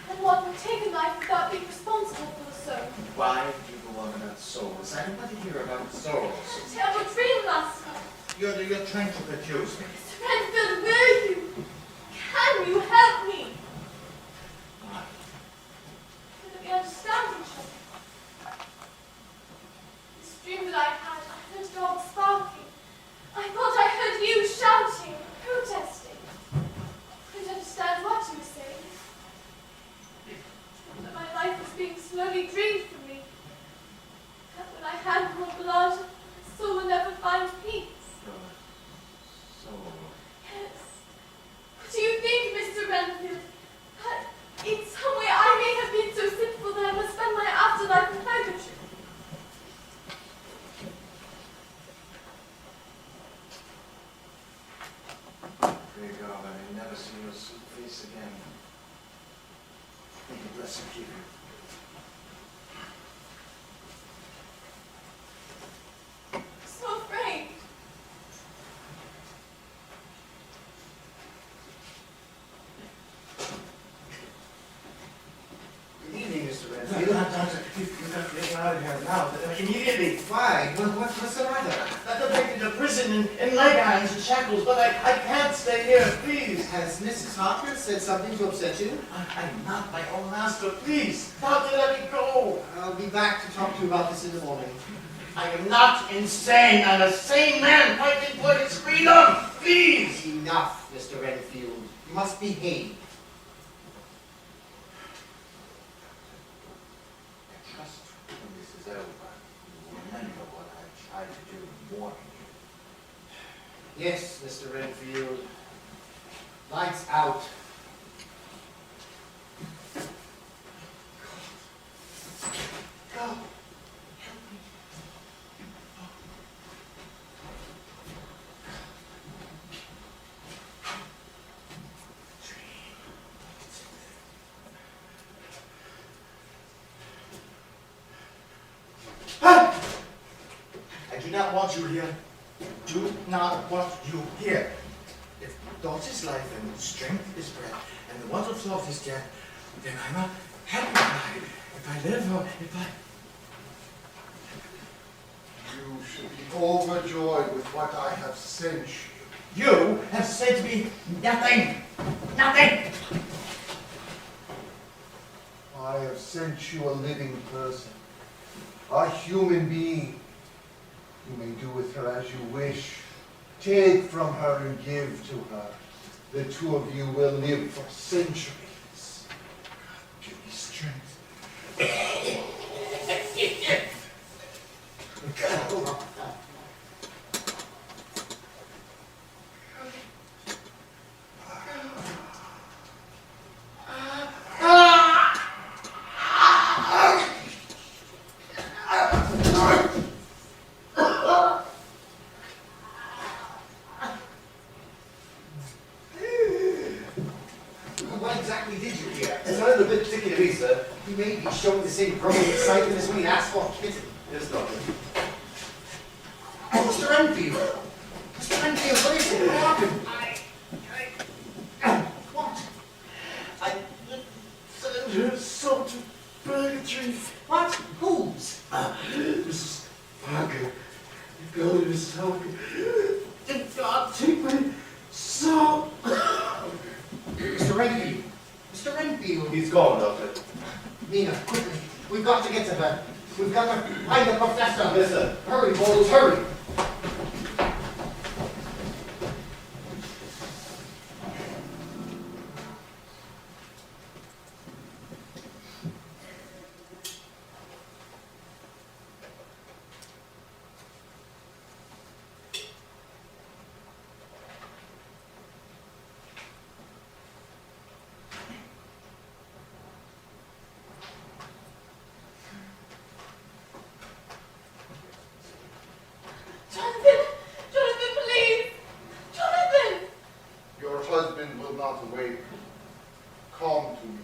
And one would take a life without being responsible for the soul. Why do you go on about souls? I don't want to hear about souls. A terrible dream last night. You're trying to confuse me. Mr. Renfield, will you? Can you help me? Why? So that we understand each other. persecute. I'm so afraid. Good evening, Mr. Redfield. Doctor, you've got to get out of here now. Immediately. Why? What's the matter? They're taken to prison in leg irons and shackles, but I can't stay here, please. Has Mrs. Harker said something to upset you? I'm not my own master, please. Doctor, let me go. I'll be back to talk to you about this in the morning. I am not insane. I'm a sane man fighting for his freedom. Please. Enough, Mr. Renfield. You must behave. Just when this is over, you will remember what I tried to do in warning you. Yes, Mr. Renfield. Lights out. Go. I do not want you here. Do not want you here. If daughter's life and strength is bread, and the want of sloth is death, then I'm a happy guy. If I live or if I... You should be overjoyed with what I have sent you. You have said to me nothing. Nothing. I have sent you a living person, a human being. You may do with her as you wish. Take from her and give to her. The two of you will live for centuries. Give me strength. What exactly did you hear? It's not a bit particular, is sir. You may be showing the same growing excitement as we asked for, kitten. Yes, Doctor. Oh, Mr. Renfield! Mr. Renfield, what is it? What happened? What? I sent her soul to purgatory. What? Whose? Mrs. Parker. Go to Mrs. Parker. Did God take my soul? Mr. Renfield! Mr. Renfield! He's gone, Doctor. Nina, quickly. We've got to get to her. We've got to find the professor. Yes, sir. Hurry, boys, hurry. Jonathan, please! Jonathan! Your husband will not awake. Come to me.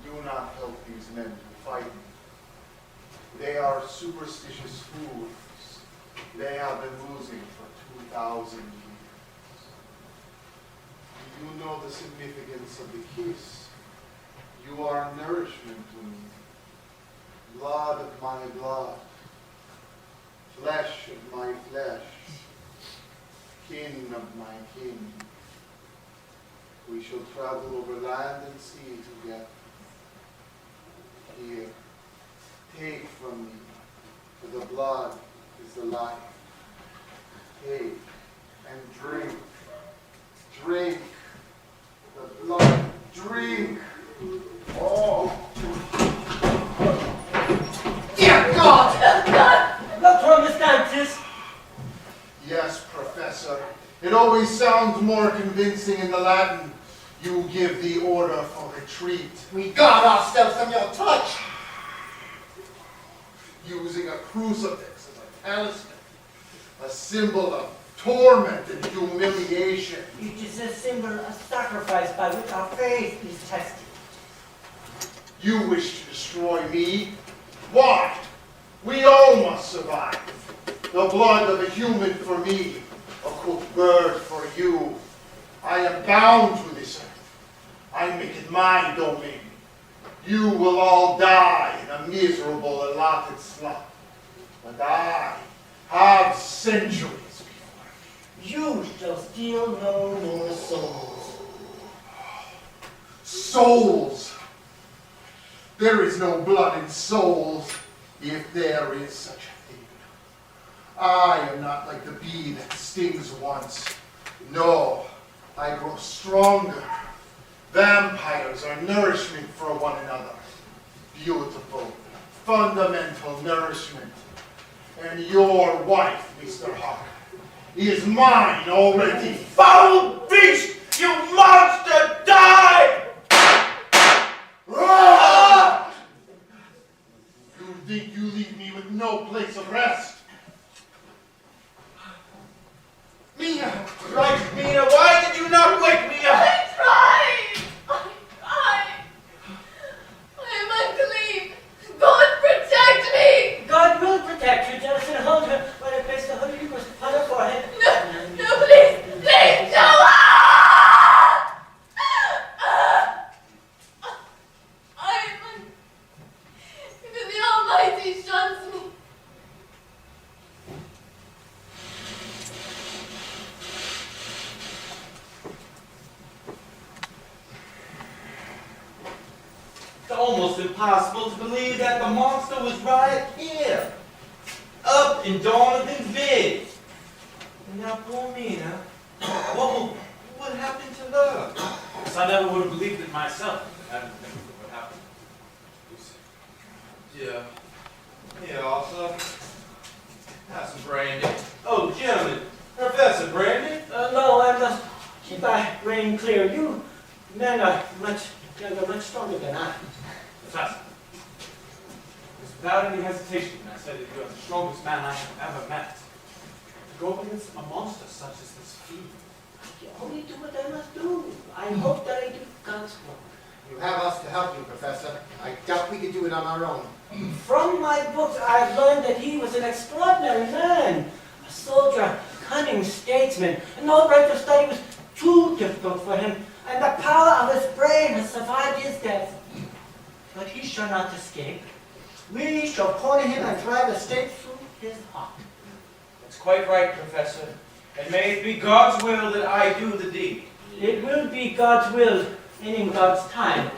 Do not help these men to fight me. They are superstitious fools. They have been losing for 2,000 years. Do you know the significance of the kiss? You are nourishment to me, blood of my blood, flesh of my flesh, kin of my kin. We shall travel over land and sea together. Here, take from me, for the blood is the life. Take and drink, drink the blood, drink. Oh. Dear God! Not from the stances. Yes, Professor. It always sounds more convincing in the Latin. You give the order for retreat. We guard ourselves from your touch. Using a crucifix as a talisman. A symbol of torment and humiliation. It is a symbol of sacrifice by which our faith is tested. You wish to destroy me? Why? We all must survive. The blood of a human for me, a cooked bird for you. I am bound to this earth. I make it my domain. You will all die in a miserable allotted slot. But I have centuries before me. You shall steal no more souls. Souls! There is no blood in souls, if there is such a thing. I am not like the bee that stings once. No, I grow stronger. Vampires are nourishment for one another. Beautiful, fundamental nourishment. And your wife, Mr. Hawk, is mine already. Foul beast! You monster! Die! Ah! You think you leave me with no place of rest? Mina! Right, Mina, why did you not wake me up? I tried! I am unclean! God protect me! God will protect you, Jonathan. Hold her when I place the holy Eucharist upon her forehead. No, please, no! Even the Almighty shuns me. It's almost impossible to believe that the monster was right here, up in Donovan's bed. And now poor Mina, what happened to her? Yes, I never would have believed it myself if it hadn't been for what happened. Lucy. Yeah, Arthur. Have some brandy. Oh, gentlemen, Professor Brandy. No, I must keep my brain clear. You men are much younger, much stronger than I. Professor, it was without any hesitation when I said that you are the strongest man I have ever met. To go up against a monster such as this fiend. I only do what I must do. I hope that I do God's work. You have us to help you, Professor. I doubt we could do it on our own. From my books, I've learned that he was an extraordinary man. A soldier, cunning statesman. No break of study was too difficult for him, and the power of his brain has survived his death. But he shall not escape. We shall corner him and drive a stake through his heart. That's quite right, Professor. And may it be God's will that I do the deed. It will be God's will and in God's time.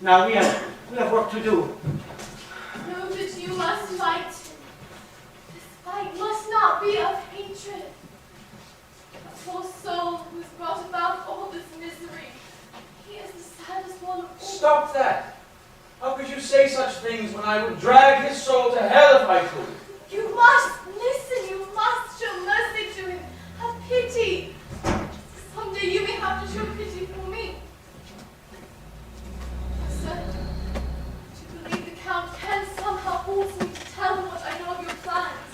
Now we have work to do. Know that you must fight. This fight must not be of hatred. A poor soul who has brought about all this misery. He is the saddest one of all. Stop that! How could you say such things when I would drag his soul to hell if I could? You must listen. You must show mercy to him. Have pity. Someday you may have to show pity for me. Sir, do you believe the Count can somehow force me to tell him what I know of your plans?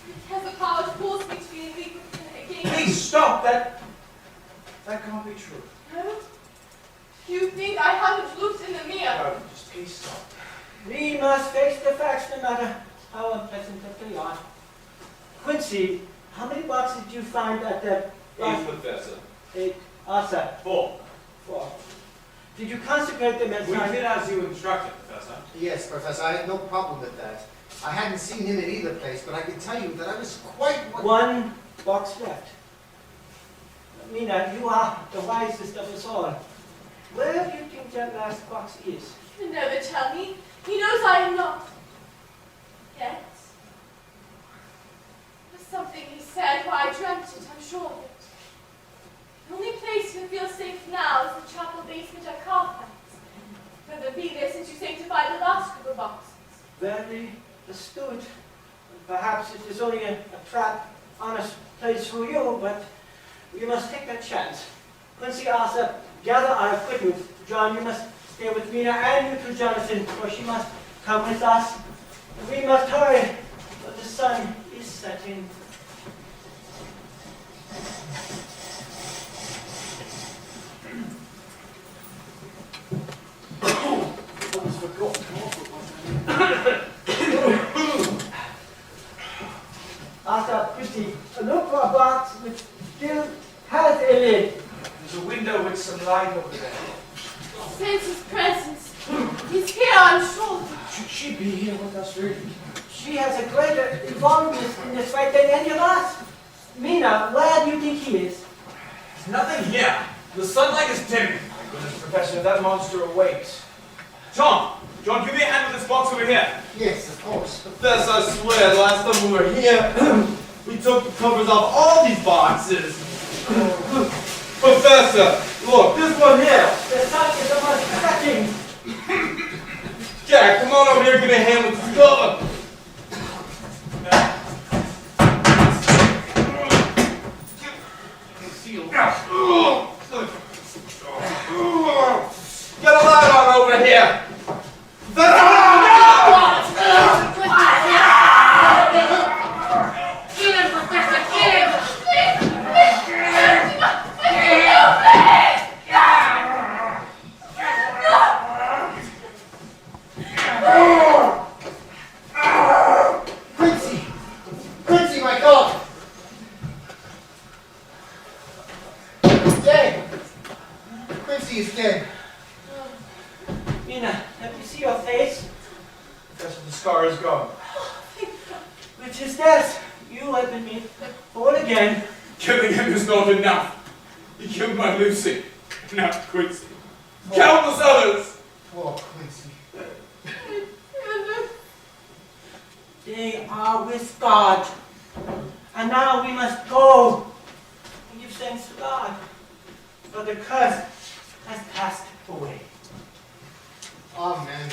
He has the power to force me to be in league with him again. Please stop! That can't be true. No? You think I haven't looked in the mirror? No, just please stop. We must face the facts no matter how unpleasant they are. Quincy, how many boxes did you find at the... 8th Professor. 8. Arthur? 4. 4. Did you consecrate them as We did as you instructed, Professor. Yes, Professor, I had no problem with that. I hadn't seen him at either place, but I can tell you that I was quite... One box left. Mina, you are the wisest of us all. Where do you think that last box is? He'll never tell me. He knows I am not. Yet. There's something he said while I dreamt it, I'm sure of it. The only place you feel safe now is the chapel basement at Carfax. Never been there since you sanctified the last group of boxes. Very astute. Perhaps it is only a trap, honest place for you, but we must take that chance. Quincy, Arthur, gather our equipment. John, you must stay with Mina, and you too, Jonathan, for she must come with us. We must hurry, for the sun is setting. Sense his presence. He's here, I'm sure. Should she be here with us, really? She has a greater involvement in this fight than any of us. Mina, where do you think he is? There's nothing here. The sunlight is dim. My goodness, Professor, that monster awakes. John, give me a hand with this box over here. Yes, of course. Professor, I swear, last time we were here, we took the covers off all these boxes. Professor, look, this one here. The sun is almost setting. Jack, come on over here, give me a hand with this cover. Get a light on over here. Quincy, my God! Dead! Quincy is dead. Mina, let me see your face. Professor, the scar is gone. Which is death. You have been made born again. Killing him is not enough. He killed my Lucy. Now Quincy. Countless others. Poor Quincy. They are with God. And now we must go and give thanks to God. For the curse has passed away. Amen.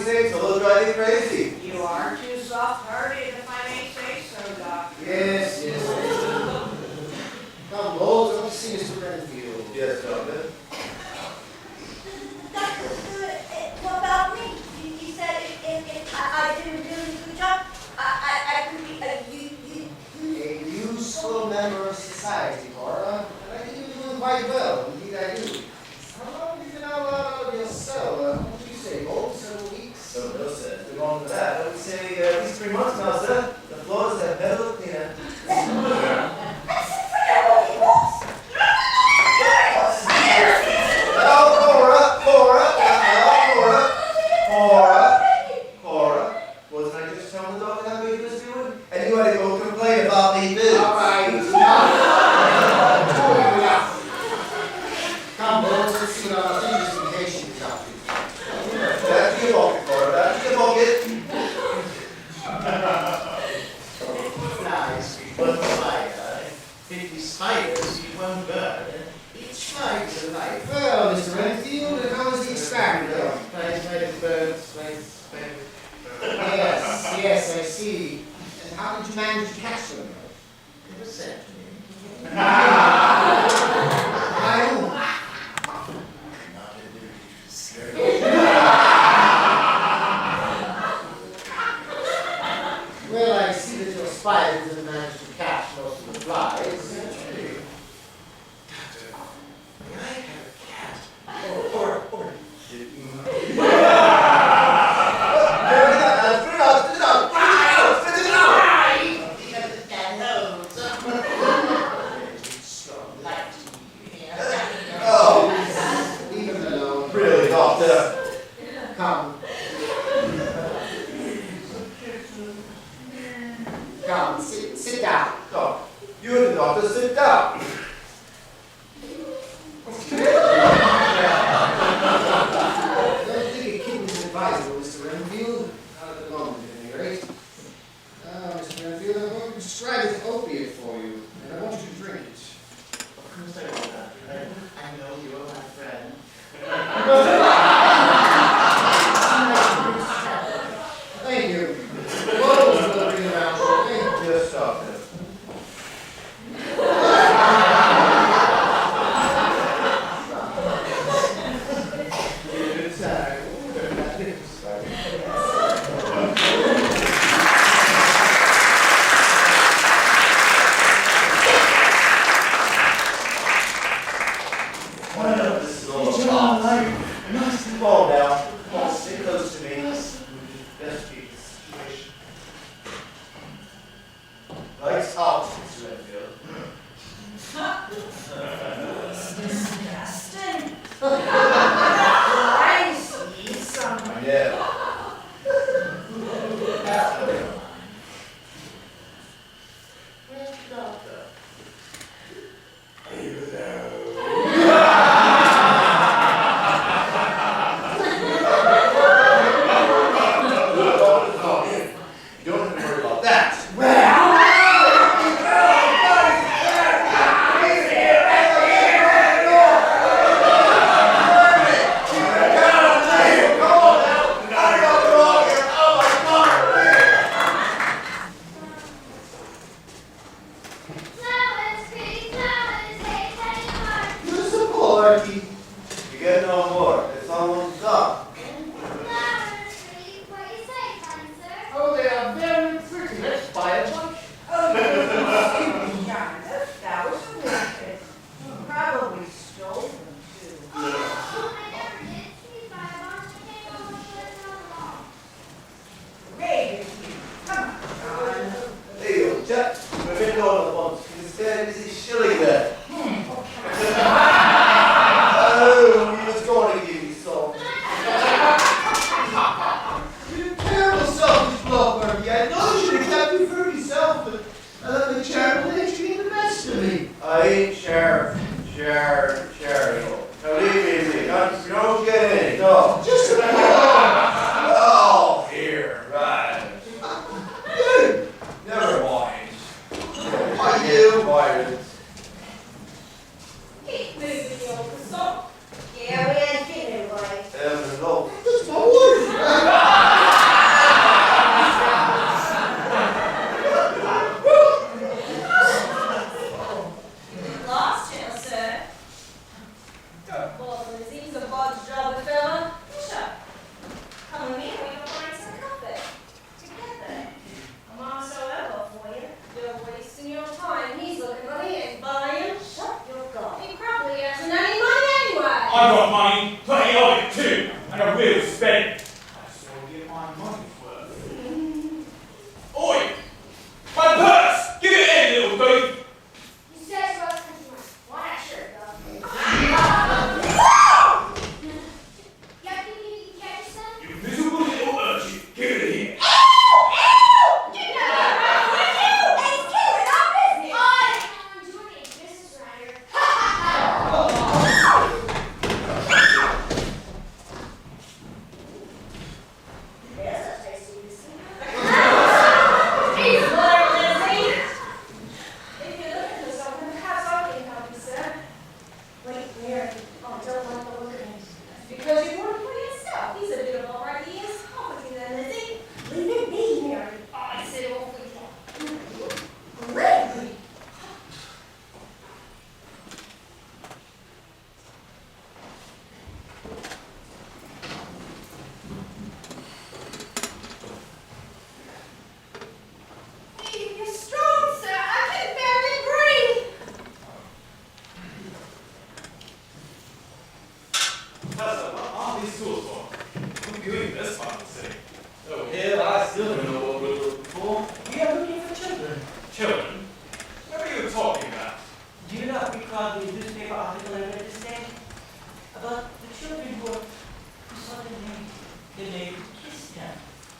26 will drive you crazy. You are too soft-hearted, if I may say so, Doctor. Yes, yes. Come, Bowles, I want to see Mr. Renfield. Yes, Doctor. What about me? You said if I did a really good job, I could be A useful member of society, Cora. And I think you're doing quite well. Indeed, I do. How long have you been out of your cell? What did you say, Bowles? Several weeks? Oh, no, sir. It's been longer than that. I would say at least 3 months now, sir. The floors have never looked cleaner. Cora, wasn't I just telling the doctor how good he was doing? And you had to go complain about me, too. All right, enough. Come, Bowles, let's see what our fingers in case you got you. Back to your pocket, Cora. Back to your pocket. Nice. One spider, 50 spiders, eat one bird. Each spider is a life. Well, Mr. Renfield, how is the experiment going? Spiders, birds, spiders. Yes, I see. And how did you manage to catch them? It was sent to me. By whom? Not a news. Well, I see that your spider didn't manage to catch most of the flies. May I have a cat? Or Leave him alone. really, doctor? Come. Come, sit down. Doc, you and the doctor sit down. I don't think a kitten is advisable, Mr. Renfield. Not at the moment, at any rate. Mr. Renfield, I'm going to prescribe an opiate for you, and I want you to drink it. Of course I will not. I know you are my friend. Thank you. Bowles will bring it around shortly. Yes, doctor. I know this is all about. Fall down. Sit close to me. Best keep the situation. Lights out, Mr. Renfield. Disgusting. I see some. Yeah. Where's the doctor? Are you there? You don't have to worry about that.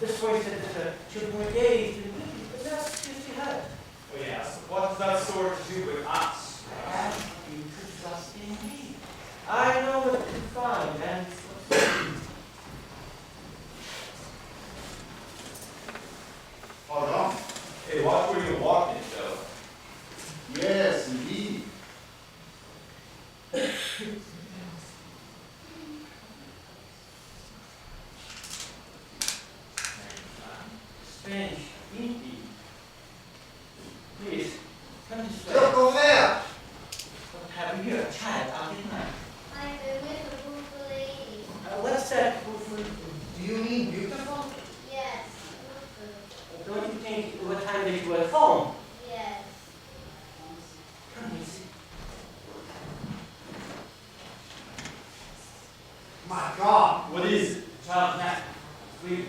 This voice said that 2 more days, but that's just her. Oh yes, what does that sword to do with us? And you could trust in me. I know what to find and Hold on. Hey, watch where you're walking, Joe. Yes, indeed. Spanish, indeed. Please, come this way. Look over there. What have you here? A child, I'll get mine. I've been with a beautiful lady. What's that? Do you mean beautiful? Yes, beautiful. Don't you think what time that you were at home? Yes. Come here, see. My God. What is it? Child, now, we.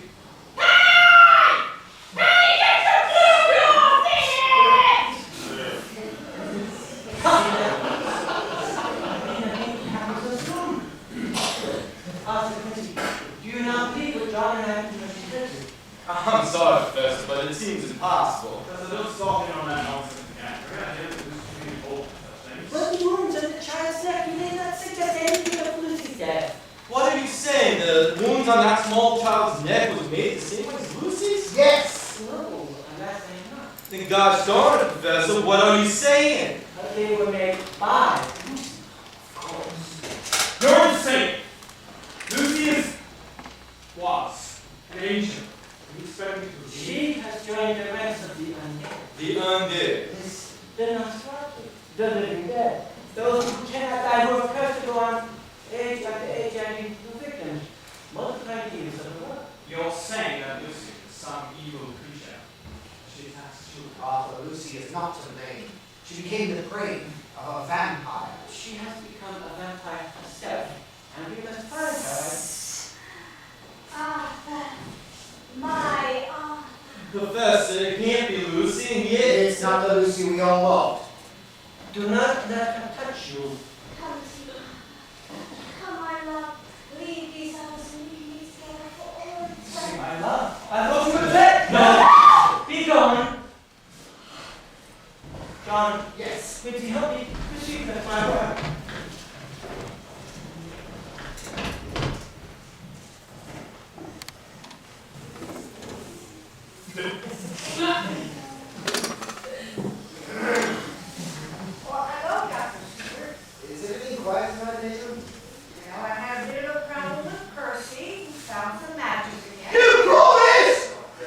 Do you not believe what John and I have to I'm sorry, Professor, but it seems impossible. Professor, don't stop in on that nonsense again. We're going to have to do this to be told such things. But the wounds on the child's neck, you may not suggest anything of Lucy's death. What are you saying? The wounds on that small child's neck was made the same way as Lucy's? Yes. No, I'm not saying not. Then gosh darn it, Professor, what are you saying? But they were made by Lucy, of course. You're insane! Lucy was an angel. You expect me to She has joined the ranks of the undead. The undead. This, the Nosferatu, the living dead. Those who cannot die, who are cursed to go on age after age, adding new victims. Multiplying the use of the world. You're saying that Lucy is some evil creature. She has to. Arthur, Lucy is not to blame. She became the prey of a vampire. She has become a vampire herself, and we must find her. Arthur. My Arthur. Professor, it can't be Lucy, and yet... It's not the Lucy we all loved. Do not let her touch you. Come to me. Come, my love. Leave these hours and leave me together for all time. My love, I thought you were dead. No! Be gone. John, Yes. would you help me receive that my work? Well, hello, Dr. Stewart. Is everything quiet in my bedroom? Well, I had a little problem with Percy. He found some matches again. You promise!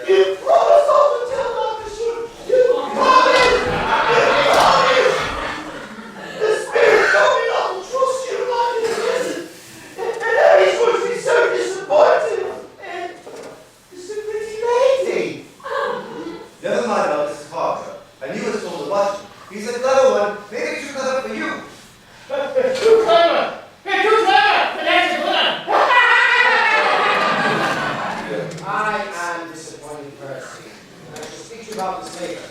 You promise not to tell Dr. Stewart! You promise! You promise! The spirit told me not to trust you like in prison. And now he's going to be so disappointed. And it's a pretty lady. Never mind about Mrs. Parker. I knew it told the watchman. He's a clever one. Maybe too clever for you. Too clever! You're too clever! But that's a good one! I am disappointed, Percy. I shall speak to you about this later.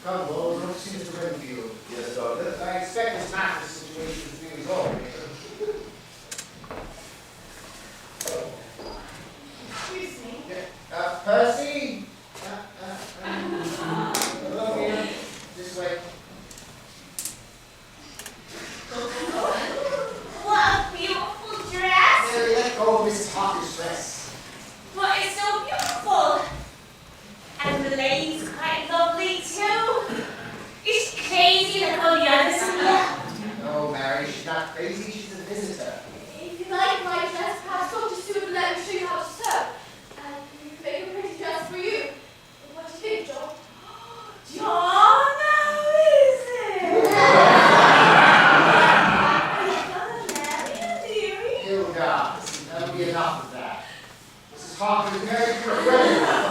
Come, Lord, what seems to bring you? Yes, Doctor. I expect this mattress situation to be resolved later. Excuse me. Percy? Hello, here. This way. What a beautiful dress. Mary, let go of Mrs. Harker's dress. But it's so beautiful. And the lady's quite lovely too. Is she crazy like all the others in here? No, Mary, she's not crazy. She's a visitor. If you like my dress, perhaps Dr. Stewart would let me show you how to sew. And we can make a pretty dress for you. What do you think, John? John, how is it? Hilda, that'll be enough of that. Mrs. Harker is very regretful.